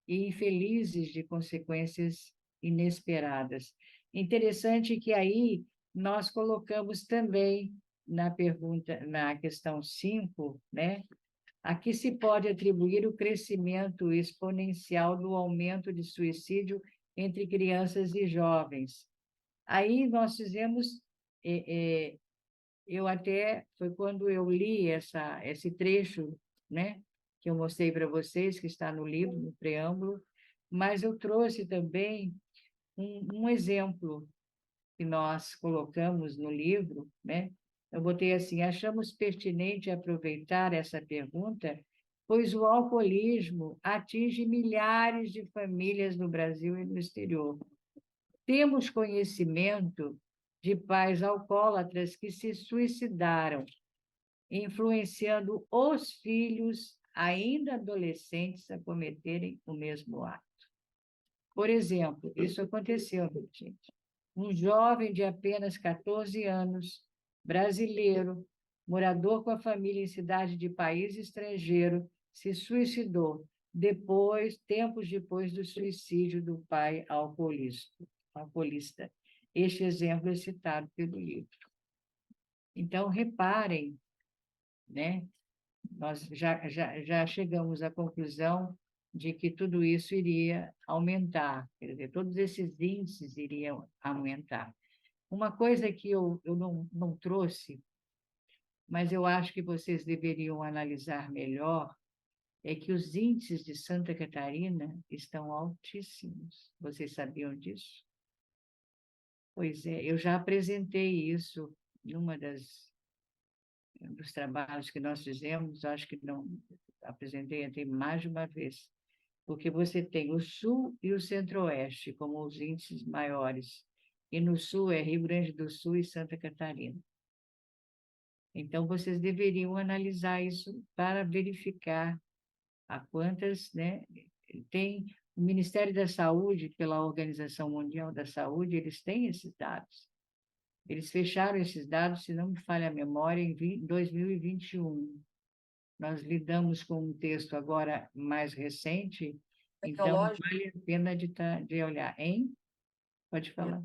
Speaker 2: e infelizes de consequências inesperadas. Interessante que aí nós colocamos também na pergunta, na questão 5, né? A que se pode atribuir o crescimento exponencial do aumento de suicídio entre crianças e jovens. Aí nós fizemos, foi quando eu li esse trecho, né, que eu mostrei para vocês, que está no livro, no preâmbulo, mas eu trouxe também um exemplo que nós colocamos no livro, né? Eu botei assim: achamos pertinente aproveitar essa pergunta, pois o alcoolismo atinge milhares de famílias no Brasil e no exterior. Temos conhecimento de pais alcoólatras que se suicidaram, influenciando os filhos, ainda adolescentes, a cometerem o mesmo ato. Por exemplo, isso aconteceu, gente. Um jovem de apenas 14 anos, brasileiro, morador com a família em cidade de país estrangeiro, se suicidou tempos depois do suicídio do pai alcoolista. Este exemplo é citado pelo livro. Então, reparem, né? Nós já chegamos à conclusão de que tudo isso iria aumentar, quer dizer, todos esses índices iriam aumentar. Uma coisa que eu não trouxe, mas eu acho que vocês deveriam analisar melhor, é que os índices de Santa Catarina estão altíssimos. Vocês sabiam disso? Pois é, eu já apresentei isso numa dos trabalhos que nós fizemos, acho que não apresentei até mais de uma vez, porque você tem o Sul e o Centro-Oeste como os índices maiores, e no Sul é Rio Grande do Sul e Santa Catarina. Então, vocês deveriam analisar isso para verificar a quantas, né? Tem o Ministério da Saúde, pela Organização Mundial da Saúde, eles têm esses dados. Eles fecharam esses dados, se não me falha a memória, em 2021. Nós lidamos com um texto agora mais recente, então vale a pena de olhar. Hein? Pode falar.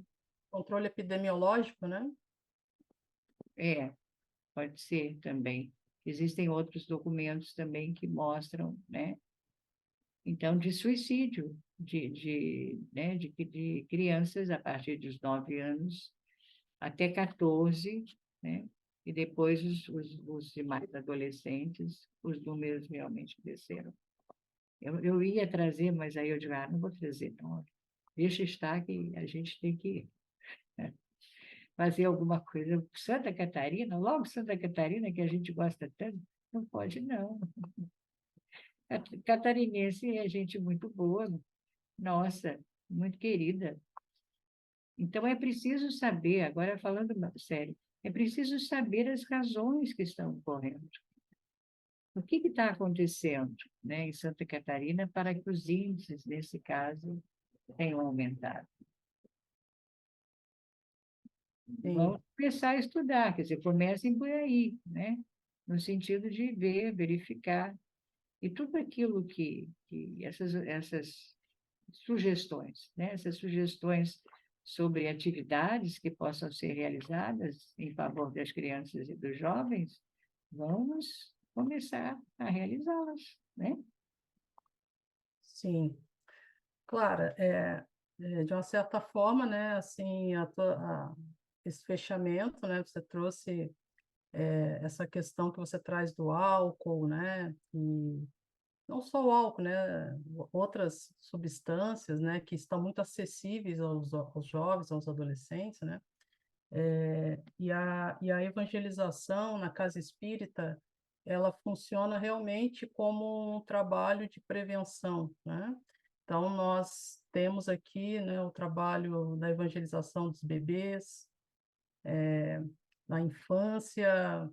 Speaker 4: Controle epidemiológico, né?
Speaker 2: Pode ser também. Existem outros documentos também que mostram, né? Então, de suicídio de crianças a partir dos 9 anos até 14, né? E depois os demais adolescentes, os números realmente cresceram. Eu ia trazer, mas aí eu digo, não vou trazer, não. Deixa estar que a gente tem que, né, fazer alguma coisa. Santa Catarina, logo Santa Catarina, que a gente gosta tanto, não pode, não. Catarinense é gente muito boa, nossa, muito querida. Então, é preciso saber, agora falando sério, é preciso saber as razões que estão ocorrendo. O que está acontecendo, né, em Santa Catarina para que os índices, nesse caso, tenham aumentado?
Speaker 4: Sim.
Speaker 2: Vamos começar a estudar, quer dizer, comecem por aí, né? No sentido de ver, verificar, e tudo aquilo que essas sugestões, né? Essas sugestões sobre atividades que possam ser realizadas em favor das crianças e dos jovens, vamos começar a realizá-las, né?
Speaker 4: Sim. Claro, de uma certa forma, né, assim, esse fechamento, né, você trouxe essa questão que você traz do álcool, né, não só o álcool, né? Outras substâncias, né? Que estão muito acessíveis aos jovens, aos adolescentes, né? E a evangelização na casa espírita, ela funciona realmente como um trabalho de prevenção, né? Então, nós temos aqui, né, o trabalho da evangelização dos bebês, na infância,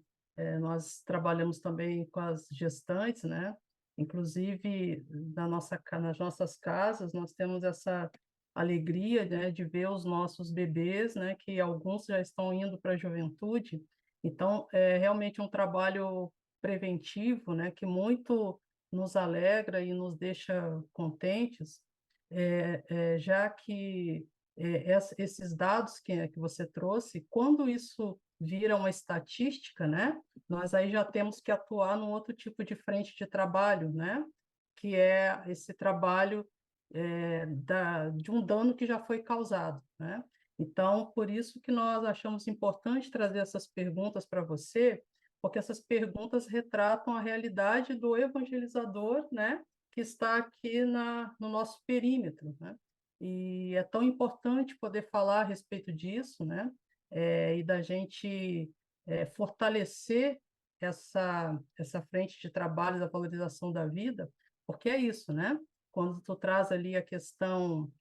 Speaker 4: nós trabalhamos também com as gestantes, né? Inclusive, nas nossas casas, nós temos essa alegria, né, de ver os nossos bebês, né, que alguns já estão indo para a juventude. Então, é realmente um trabalho preventivo, né, que muito nos alegra e nos deixa contentes, já que esses dados que você trouxe, quando isso vira uma estatística, né, nós aí já temos que atuar num outro tipo de frente de trabalho, né, que é esse trabalho de um dano que já foi causado, né? Então, por isso que nós achamos importante trazer essas perguntas para você, porque essas perguntas retratam a realidade do evangelizador, né, que está aqui no nosso perímetro, né? E é tão importante poder falar a respeito disso, né? E da gente fortalecer essa frente de trabalho da valorização da vida, porque é isso, né? Quando tu traz ali a questão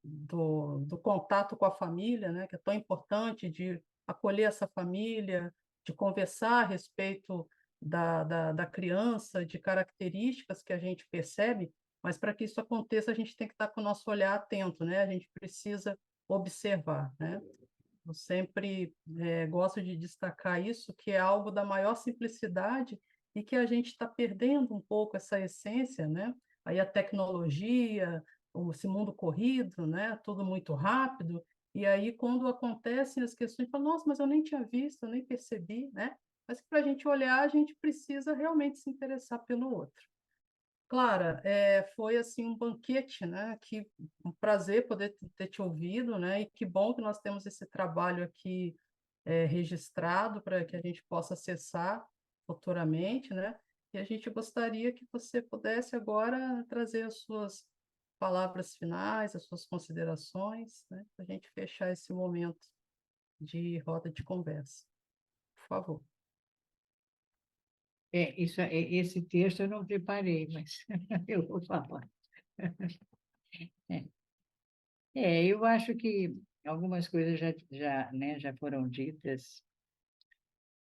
Speaker 4: do contato com a família, né? Que é tão importante, de acolher essa família, de conversar a respeito da criança, de características que a gente percebe, mas para que isso aconteça, a gente tem que estar com o nosso olhar atento, né? A gente precisa observar, né? Eu sempre gosto de destacar isso, que é algo da maior simplicidade e que a gente está perdendo um pouco essa essência, né? Aí a tecnologia, esse mundo corrido, né? Tudo muito rápido. E aí, quando acontecem as questões, fala, nossa, mas eu nem tinha visto, eu nem percebi, né? Mas para a gente olhar, a gente precisa realmente se interessar pelo outro. Clara, foi assim um banquete, né? Que um prazer poder ter te ouvido, né? E que bom que nós temos esse trabalho aqui registrado para que a gente possa acessar futuramente, né? E a gente gostaria que você pudesse agora trazer as suas palavras finais, as suas considerações, né? Para a gente fechar esse momento de roda de conversa. Por favor.
Speaker 2: Esse texto eu não preparei, mas eu vou falar. É, eu acho que algumas coisas já foram ditas.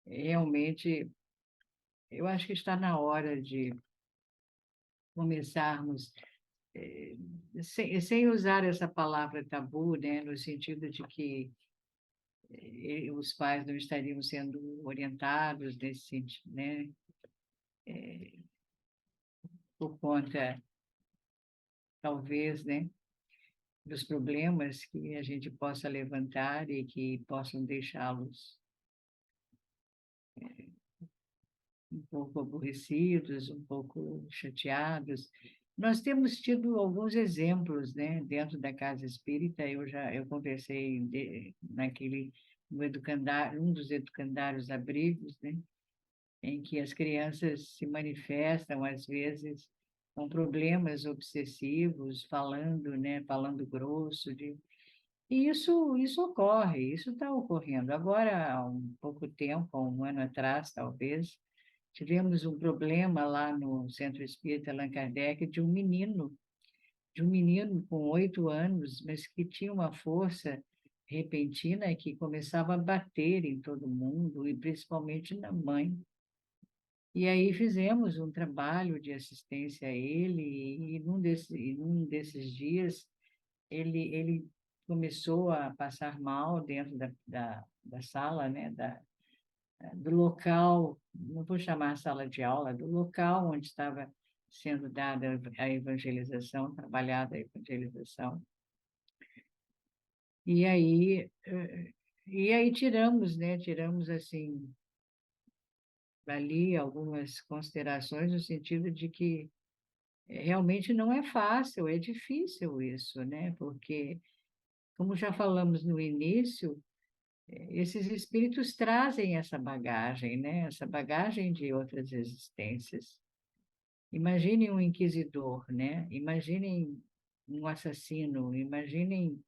Speaker 2: Realmente, eu acho que está na hora de começarmos, sem usar essa palavra tabu, né, no sentido de que os pais não estariam sendo orientados nesse sentido, né, por conta, talvez, né, dos problemas que a gente possa levantar e que possam deixá-los um pouco aborrecidos, um pouco chateados. Nós temos tido alguns exemplos, né, dentro da casa espírita. Eu conversei naquele no educandário, um dos educandários abrigos, né, em que as crianças se manifestam às vezes com problemas obsessivos, falando, né, falando grosso, e isso ocorre, isso está ocorrendo. Agora, há um pouco tempo, há um ano atrás, talvez, tivemos um problema lá no Centro Espírita Allan Kardec de um menino com 8 anos, mas que tinha uma força repentina que começava a bater em todo mundo, e principalmente na mãe. E aí fizemos um trabalho de assistência a ele, e num desses dias ele começou a passar mal dentro da sala, né, do local, não vou chamar sala de aula, do local onde estava sendo dada a evangelização, trabalhada a evangelização. E aí, tiramos, né, tiramos assim, dali algumas considerações no sentido de que realmente não é fácil, é difícil isso, né? Porque, como já falamos no início, esses espíritos trazem essa bagagem, né? Essa bagagem de outras existências. Imaginem um inquisidor, né? Imaginem um assassino, imaginem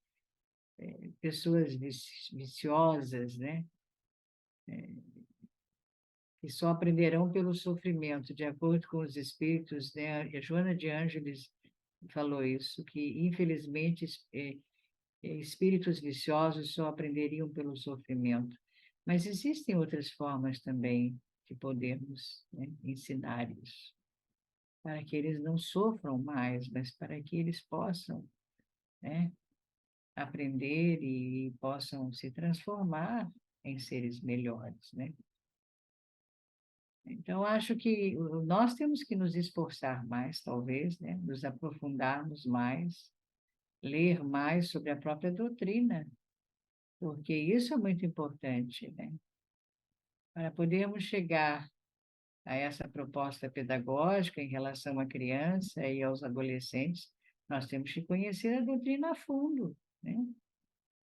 Speaker 2: pessoas viciosas, né? Que só aprenderão pelo sofrimento, de acordo com os espíritos, né? A Joana de Ângeles falou isso, que infelizmente espíritos viciosos só aprenderiam pelo sofrimento. Mas existem outras formas também de podermos, né, ensinar isso, para que eles não sofram mais, mas para que eles possam, né, aprender e possam se transformar em seres melhores, né? Então, acho que nós temos que nos esforçar mais, talvez, né? Nos aprofundarmos mais, ler mais sobre a própria doutrina, porque isso é muito importante, né? Para podermos chegar a essa proposta pedagógica em relação à criança e aos adolescentes, nós temos que conhecer a doutrina a fundo, né?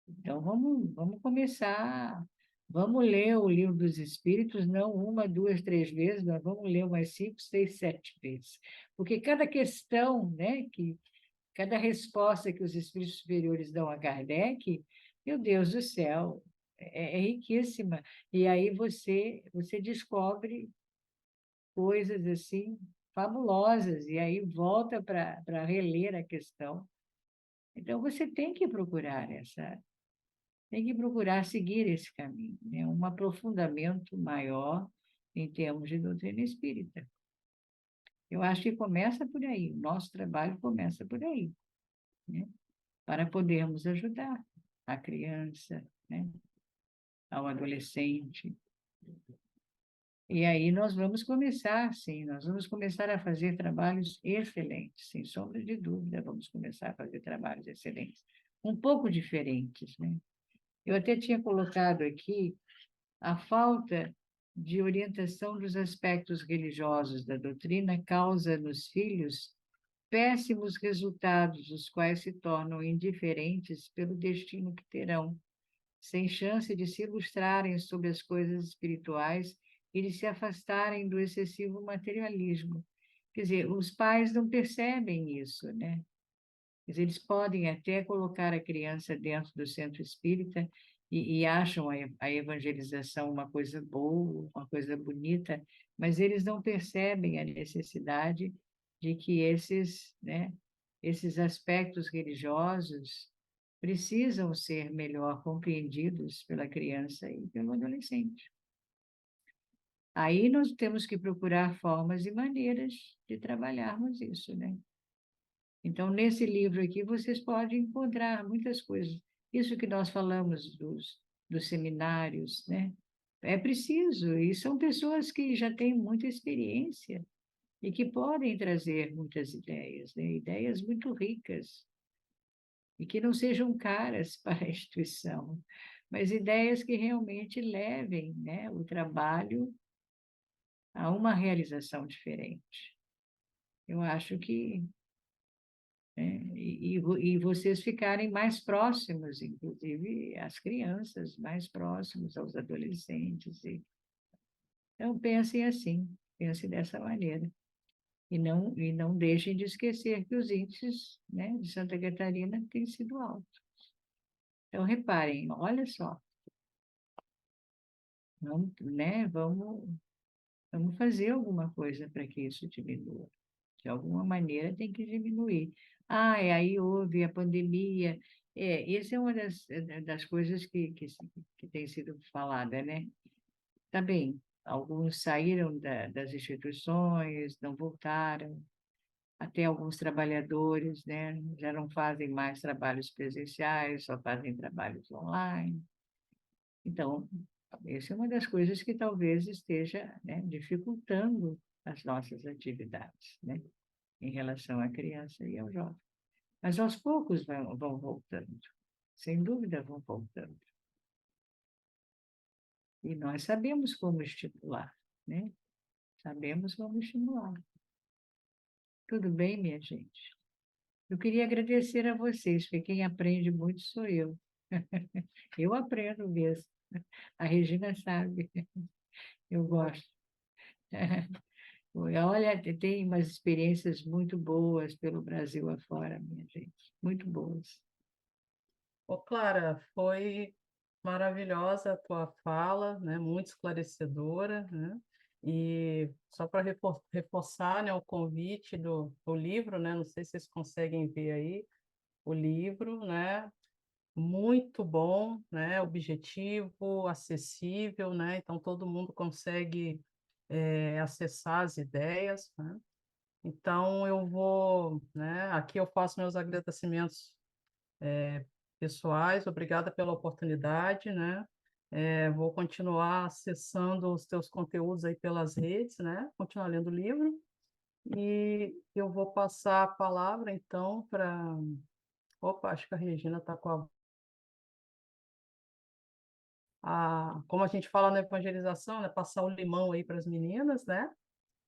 Speaker 2: Então, vamos começar. Vamos ler o Livro dos Espíritos, não uma, duas, três vezes, nós vamos ler umas 5, 6, 7 vezes. Porque cada questão, né, cada resposta que os espíritos superiores dão a Kardec, meu Deus do céu, é riquíssima. E aí você descobre coisas assim fabulosas, e aí volta para reler a questão. Então, você tem que procurar seguir esse caminho, né? Um aprofundamento maior em termos de doutrina espírita. Eu acho que começa por aí, o nosso trabalho começa por aí, né? Para podermos ajudar a criança, né? Ao adolescente. E aí nós vamos começar, sim, nós vamos começar a fazer trabalhos excelentes, sem sombra de dúvida, vamos começar a fazer trabalhos excelentes, um pouco diferentes, né? Eu até tinha colocado aqui a falta de orientação dos aspectos religiosos da doutrina causa nos filhos péssimos resultados, os quais se tornam indiferentes pelo destino que terão, sem chance de se ilustrarem sobre as coisas espirituais e de se afastarem do excessivo materialismo. Quer dizer, os pais não percebem isso, né? Quer dizer, eles podem até colocar a criança dentro do centro espírita e acham a evangelização uma coisa boa, uma coisa bonita, mas eles não percebem a necessidade de que esses, né, esses aspectos religiosos precisam ser melhor compreendidos pela criança e pelo adolescente. Aí nós temos que procurar formas e maneiras de trabalharmos isso, né? Então, nesse livro aqui, vocês podem encontrar muitas coisas. Isso que nós falamos dos seminários, né? É preciso, e são pessoas que já têm muita experiência e que podem trazer muitas ideias, né? Ideias muito ricas, e que não sejam caras para a instituição, mas ideias que realmente levem, né, o trabalho a uma realização diferente. Eu acho que e vocês ficarem mais próximos, inclusive as crianças, mais próximos aos adolescentes. Então, pensem assim, pensem dessa maneira. E não deixem de esquecer que os índices, né, de Santa Catarina têm sido altos. Então, reparem, olha só, vamos fazer alguma coisa para que isso diminua. De alguma maneira tem que diminuir. Aí houve a pandemia. Essa é uma das coisas que tem sido falada, né? Tá bem, alguns saíram das instituições, não voltaram, até alguns trabalhadores, né? Já não fazem mais trabalhos presenciais, só fazem trabalhos online. Então, essa é uma das coisas que talvez esteja, né, dificultando as nossas atividades, né, em relação à criança e ao jovem. Mas aos poucos vão voltando, sem dúvida vão voltando. E nós sabemos como estimular, né? Sabemos como estimular. Tudo bem, minha gente? Eu queria agradecer a vocês, porque quem aprende muito sou eu. Eu aprendo mesmo. A Regina sabe, eu gosto. Olha, tem umas experiências muito boas pelo Brasil afora, minha gente, muito boas.
Speaker 4: Ô, Clara, foi maravilhosa a tua fala, né? Muito esclarecedora, né? E só para reforçar, né, o convite do livro, né? Não sei se vocês conseguem ver aí o livro, né? Muito bom, né? Objetivo, acessível, né? Então todo mundo consegue acessar as ideias, né? Então eu vou, né? Aqui eu faço meus agradecimentos pessoais. Obrigada pela oportunidade, né? Vou continuar acessando os teus conteúdos aí pelas redes, né? Continuar lendo o livro. E eu vou passar a palavra, então, para... Opa, acho que a Regina está com como a gente fala na evangelização, né? Passar o limão aí para as meninas, né?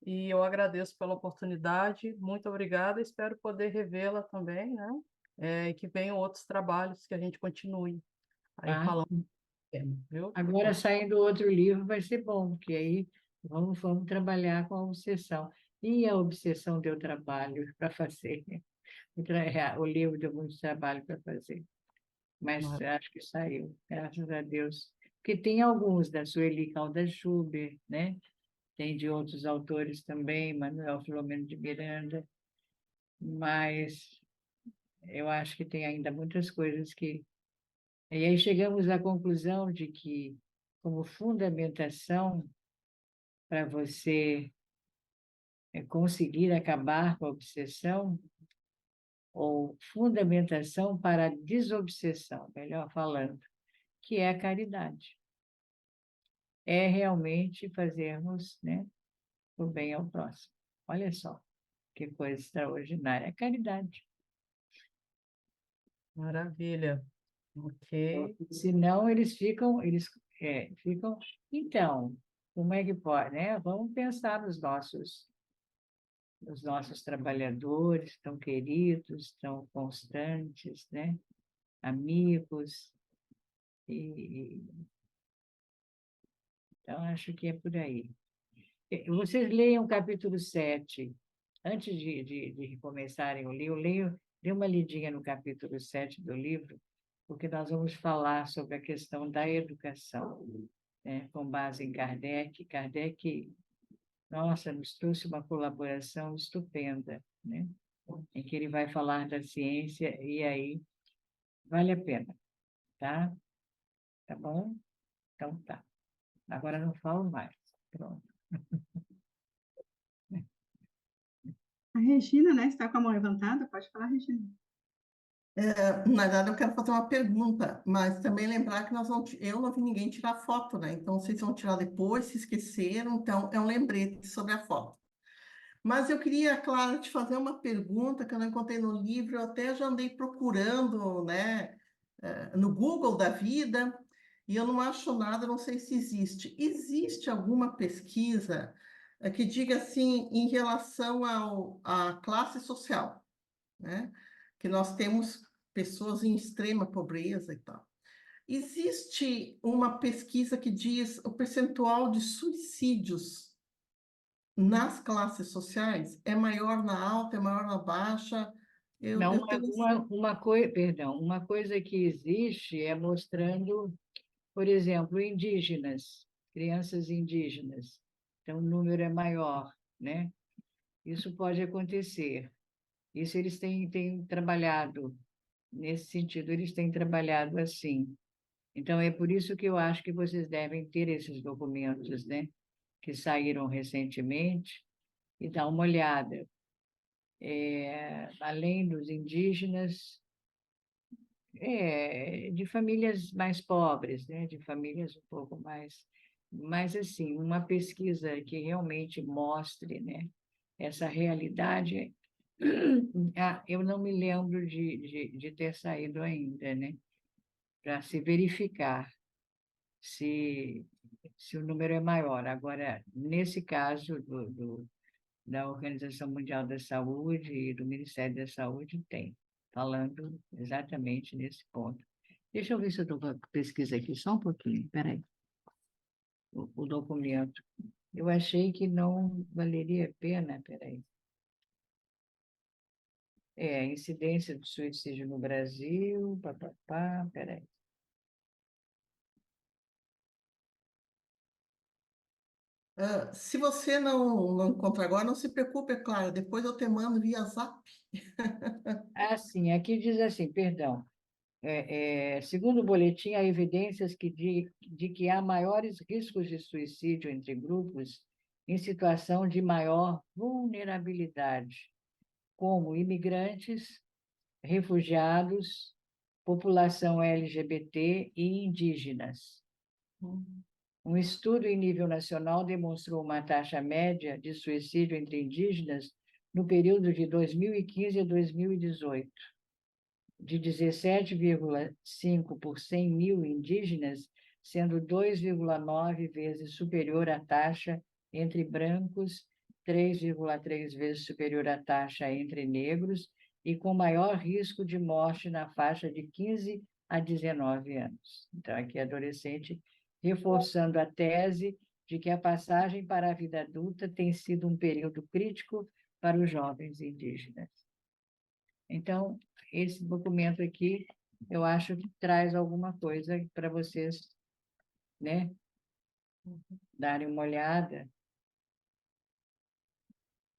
Speaker 4: E eu agradeço pela oportunidade. Muito obrigada. Espero poder revê-la também, né? E que venham outros trabalhos que a gente continue aí
Speaker 2: Tá?
Speaker 4: falando do tema, viu?
Speaker 2: Agora, saindo outro livro, vai ser bom, porque aí vamos trabalhar com a obsessão. E a obsessão deu trabalho para fazer. O livro deu muito trabalho para fazer, mas acho que saiu, graças a Deus. Porque tem alguns da Sueli Caldas Schubert, né? Tem de outros autores também, Manuel Filomeno de Miranda, mas eu acho que tem ainda muitas coisas que... E aí chegamos à conclusão de que, como fundamentação para você conseguir acabar com a obsessão, ou fundamentação para a desobsessão, melhor falando, que é a caridade. É realmente fazermos, né, o bem ao próximo. Olha só, que coisa extraordinária. É caridade.
Speaker 4: Maravilha. Ok.
Speaker 2: Senão eles ficam... Então, como é que pode, né? Vamos pensar nos nossos trabalhadores tão queridos, tão constantes, né? Amigos. Então, acho que é por aí. Vocês leiam o capítulo 7. Antes de começarem o livro, dê uma lidinha no capítulo 7 do livro, porque nós vamos falar sobre a questão da educação, né, com base em Kardec. Kardec, nossa, nos trouxe uma colaboração estupenda, né, em que ele vai falar da ciência, e aí vale a pena, tá? Tá bom? Então tá. Agora não falo mais. Pronto.
Speaker 3: A Regina, né, está com a mão levantada. Pode falar, Regina.
Speaker 1: Na verdade, eu quero fazer uma pergunta, mas também lembrar que eu não vi ninguém tirar foto, né? Então, vocês vão tirar depois, se esqueceram, então é um lembrete sobre a foto. Mas eu queria, Clara, te fazer uma pergunta que eu não encontrei no livro, eu até já andei procurando, né, no Google da vida, e eu não acho nada, não sei se existe. Existe alguma pesquisa que diga assim, em relação à classe social, né? Que nós temos pessoas em extrema pobreza e tal. Existe uma pesquisa que diz o percentual de suicídios nas classes sociais? É maior na alta, é maior na baixa?
Speaker 2: Não,
Speaker 1: Eu tenho...
Speaker 2: uma coisa que existe é mostrando, por exemplo, indígenas, crianças indígenas. Então, o número é maior, né? Isso pode acontecer. Isso eles têm trabalhado, nesse sentido, eles têm trabalhado assim. Então, é por isso que eu acho que vocês devem ter esses documentos, né? Que saíram recentemente, e dar uma olhada. Além dos indígenas, de famílias mais pobres, né? De famílias um pouco mais... Mas, assim, uma pesquisa que realmente mostre, né? Essa realidade, eu não me lembro de ter saído ainda, né? Para se verificar se o número é maior. Agora, nesse caso da Organização Mundial da Saúde e do Ministério da Saúde, tem, falando exatamente nesse ponto. Deixa eu ver se eu estou com a pesquisa aqui, só um pouquinho, espera aí. O documento. Eu achei que não valeria a pena, peraí. Incidência de suicídio no Brasil, papapá, peraí.
Speaker 1: Se você não encontra agora, não se preocupe, é claro, depois eu te mando via Zap.
Speaker 2: Ah, sim, aqui diz assim, perdão. Segundo o boletim, há evidências de que há maiores riscos de suicídio entre grupos em situação de maior vulnerabilidade, como imigrantes, refugiados, população LGBT e indígenas. Um estudo em nível nacional demonstrou uma taxa média de suicídio entre indígenas no período de 2015 a 2018, de 17,5 por 100 mil indígenas, sendo 2,9 vezes superior à taxa entre brancos, 3,3 vezes superior à taxa entre negros e com maior risco de morte na faixa de 15 a 19 anos. Então, aqui, adolescente, reforçando a tese de que a passagem para a vida adulta tem sido um período crítico para os jovens indígenas. Então, esse documento aqui, eu acho que traz alguma coisa para vocês, né, darem uma olhada.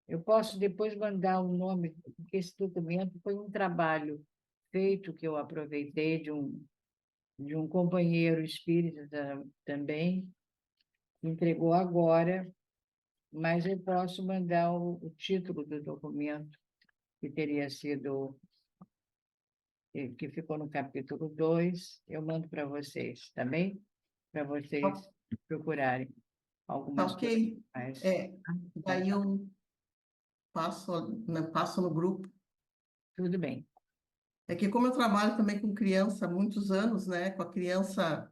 Speaker 2: Eu posso depois mandar o nome, porque esse documento foi um trabalho feito que eu aproveitei de um companheiro espírita também, que entregou agora, mas eu posso mandar o título do documento, que teria sido, que ficou no capítulo 2, eu mando para vocês, tá bem? Para vocês procurarem
Speaker 1: Tá
Speaker 2: algumas coisas
Speaker 1: ok?
Speaker 2: mais.
Speaker 1: Daí eu passo no grupo.
Speaker 2: Tudo bem.
Speaker 1: É que como eu trabalho também com criança há muitos anos, né? Com a criança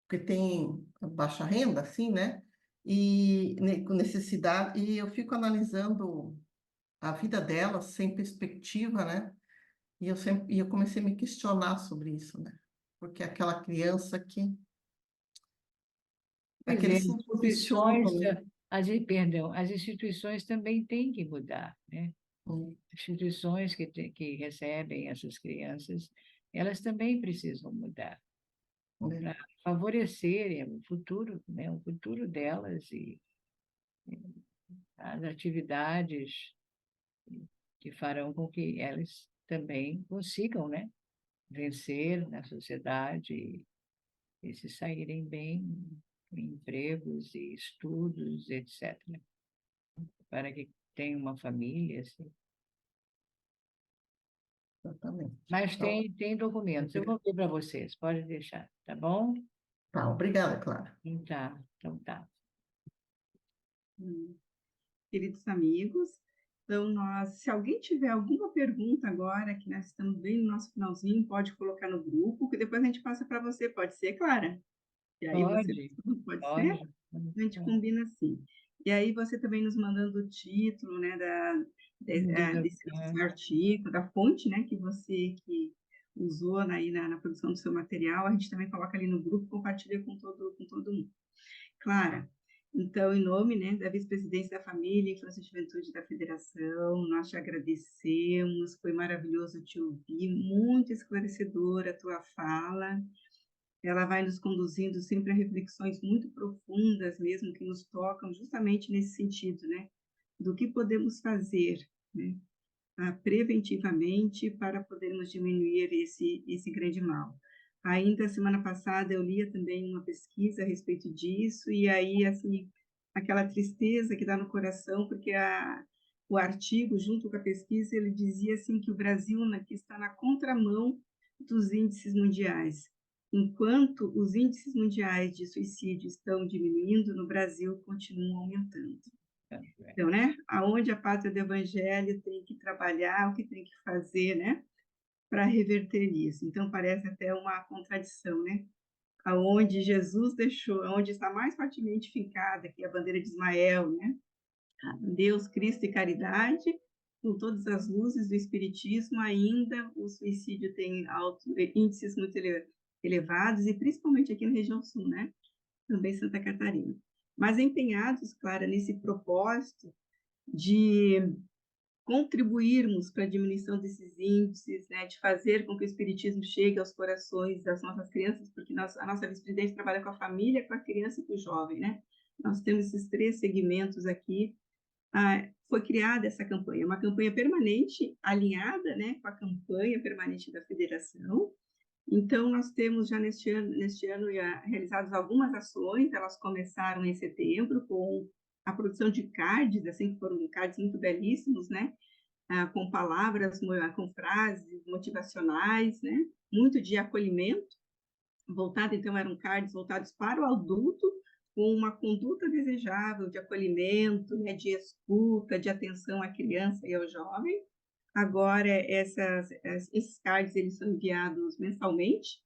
Speaker 1: que tem baixa renda, assim, né? E com necessidade, e eu fico analisando a vida delas sem perspectiva, né? E eu comecei a me questionar sobre isso, né? Porque aquela criança que
Speaker 2: Pois é,
Speaker 1: aqueles se posicionam, né?
Speaker 2: perdão, as instituições também têm que mudar, né?
Speaker 1: Hum,
Speaker 2: Instituições que recebem essas crianças, elas também precisam mudar
Speaker 1: né?
Speaker 2: para favorecerem o futuro, né? O futuro delas e as atividades que farão com que elas também consigam, né? Vencer na sociedade e se saírem bem em empregos e estudos, etc., para que tenham uma família, assim.
Speaker 1: Exatamente.
Speaker 2: Mas
Speaker 1: Então,
Speaker 2: tem documentos, eu vou ver para vocês, pode deixar, tá bom?
Speaker 1: tá, obrigada, Clara.
Speaker 2: Então tá.
Speaker 3: Queridos amigos, então se alguém tiver alguma pergunta agora, que nós estamos bem no nosso finalzinho, pode colocar no grupo, que depois a gente passa para você, pode ser, Clara? E aí você
Speaker 2: Pode,
Speaker 3: pode ser?
Speaker 2: pode.
Speaker 3: A gente combina assim. E aí você também nos mandando o título, né, desse artigo, da fonte, né, que você que usou aí na produção do seu material, a gente também coloca ali no grupo, compartilha com todo mundo. Clara, então, em nome, né, da Vice-Presidência da Família, Infância e Juventude da Federação, nós te agradecemos, foi maravilhoso te ouvir, muito esclarecedora a tua fala, ela vai nos conduzindo sempre a reflexões muito profundas mesmo, que nos tocam justamente nesse sentido, né, do que podemos fazer, né, preventivamente para podermos diminuir esse grande mal. Ainda semana passada eu lia também uma pesquisa a respeito disso, e aí, assim, aquela tristeza que dá no coração, porque o artigo, junto com a pesquisa, ele dizia assim que o Brasil que está na contramão dos índices mundiais. Enquanto os índices mundiais de suicídio estão diminuindo, no Brasil continuam aumentando. Então, né, aonde a pátria do evangelho tem que trabalhar, o que tem que fazer, né, para reverter isso. Então, parece até uma contradição, né? Aonde Jesus deixou, onde está mais fortemente fincada aqui a bandeira de Ismael, né? Deus, Cristo e caridade, com todas as luzes do Espiritismo, ainda o suicídio tem índices muito elevados, e principalmente aqui na região sul, né? também Santa Catarina. Mas empenhados, Clara, nesse propósito de contribuirmos para a diminuição desses índices, né, de fazer com que o espiritismo chegue aos corações das nossas crianças, porque a nossa vice-presidente trabalha com a família, com a criança e com o jovem, né? Nós temos esses 3 segmentos aqui. Foi criada essa campanha, uma campanha permanente, alinhada, né, com a campanha permanente da federação. Então, nós temos já neste ano já realizadas algumas ações, elas começaram em setembro com a produção de cards, assim, que foram cards muito belíssimos, né? Com palavras, com frases motivacionais, né? Muito de acolhimento, então eram cards voltados para o adulto, com uma conduta desejável de acolhimento, né? De escuta, de atenção à criança e ao jovem. Agora, esses cards eles são enviados mensalmente,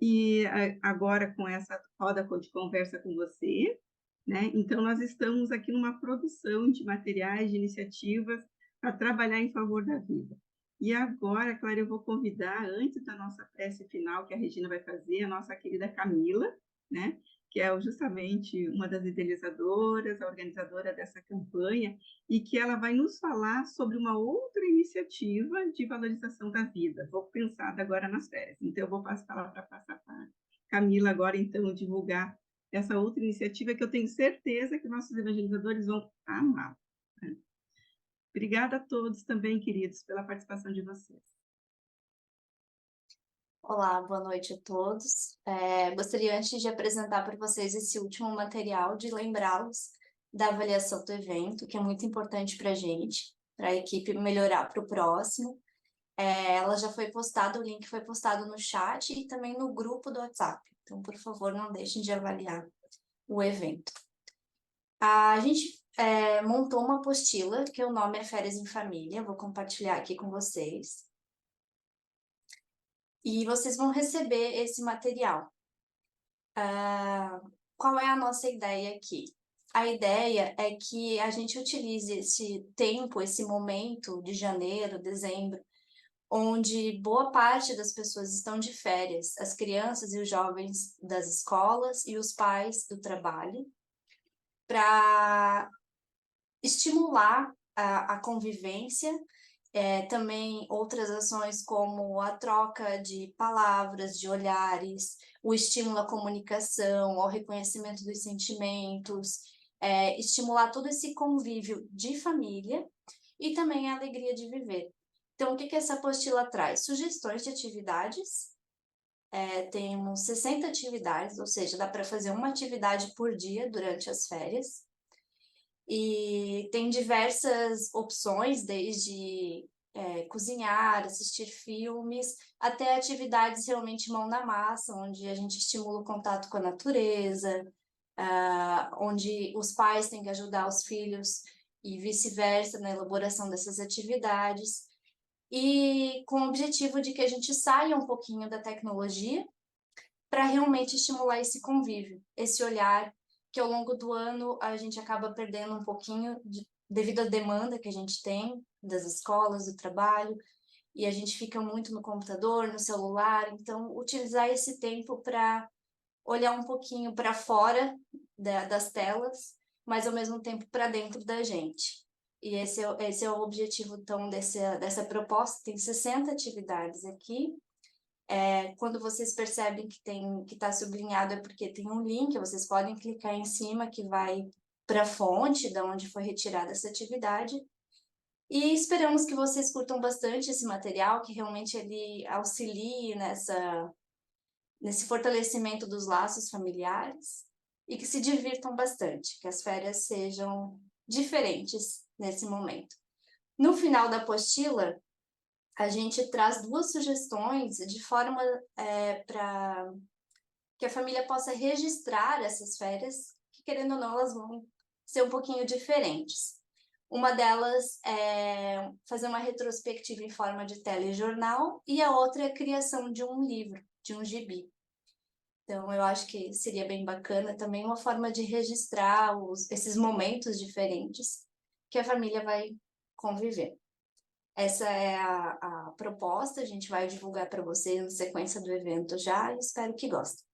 Speaker 3: e agora com essa roda de conversa com você, né? Então, nós estamos aqui numa produção de materiais, de iniciativas para trabalhar em favor da vida. E agora, Clara, eu vou convidar, antes da nossa prece final, que a Regina vai fazer, a nossa querida Camila, né? Que é justamente uma das idealizadoras, a organizadora dessa campanha, e que ela vai nos falar sobre uma outra iniciativa de valorização da vida. Vou pensar agora nas férias. Então, eu vou passar para a Camila agora, então, divulgar essa outra iniciativa que eu tenho certeza que nossos evangelizadores vão amar. Obrigada a todos também, queridos, pela participação de vocês.
Speaker 6: Olá, boa noite a todos. Gostaria, antes de apresentar para vocês esse último material, de lembrá-los da avaliação do evento, que é muito importante para a gente, para a equipe melhorar para o próximo. Ela já foi postada, o link foi postado no chat e também no grupo do WhatsApp. Então, por favor, não deixem de avaliar o evento. A gente montou uma apostila, que o nome é Férias em Família, vou compartilhar aqui com vocês. E vocês vão receber esse material. Qual é a nossa ideia aqui? A ideia é que a gente utilize esse tempo, esse momento de janeiro, dezembro, onde boa parte das pessoas estão de férias, as crianças e os jovens das escolas e os pais do trabalho, para estimular a convivência. Também outras ações como a troca de palavras, de olhares, o estímulo à comunicação, ao reconhecimento dos sentimentos, estimular todo esse convívio de família e também a alegria de viver. Então, o que essa apostila traz? Sugestões de atividades. Temos 60 atividades, ou seja, dá para fazer uma atividade por dia durante as férias. E tem diversas opções, desde cozinhar, assistir filmes, até atividades realmente mão na massa, onde a gente estimula o contato com a natureza, onde os pais têm que ajudar os filhos e vice-versa na elaboração dessas atividades, e com o objetivo de que a gente saia um pouquinho da tecnologia para realmente estimular esse convívio, esse olhar, que ao longo do ano a gente acaba perdendo um pouquinho devido à demanda que a gente tem das escolas, do trabalho, e a gente fica muito no computador, no celular. Então, utilizar esse tempo para olhar um pouquinho para fora das telas, mas ao mesmo tempo para dentro da gente. E esse é o objetivo, então, dessa proposta. Tem 60 atividades aqui. Quando vocês percebem que está sublinhado, é porque tem um link, vocês podem clicar em cima, que vai para a fonte de onde foi retirada essa atividade. E esperamos que vocês curtam bastante esse material, que realmente ele auxilie nesse fortalecimento dos laços familiares, e que se divirtam bastante, que as férias sejam diferentes nesse momento. No final da apostila, a gente traz 2 sugestões de forma para que a família possa registrar essas férias, que, querendo ou não, elas vão ser um pouquinho diferentes. Uma delas é fazer uma retrospectiva em forma de telejornal, e a outra é a criação de um livro, de um gibi. Então, eu acho que seria bem bacana também uma forma de registrar esses momentos diferentes que a família vai conviver. Essa é a proposta, a gente vai divulgar para vocês na sequência do evento já, e espero que gostem.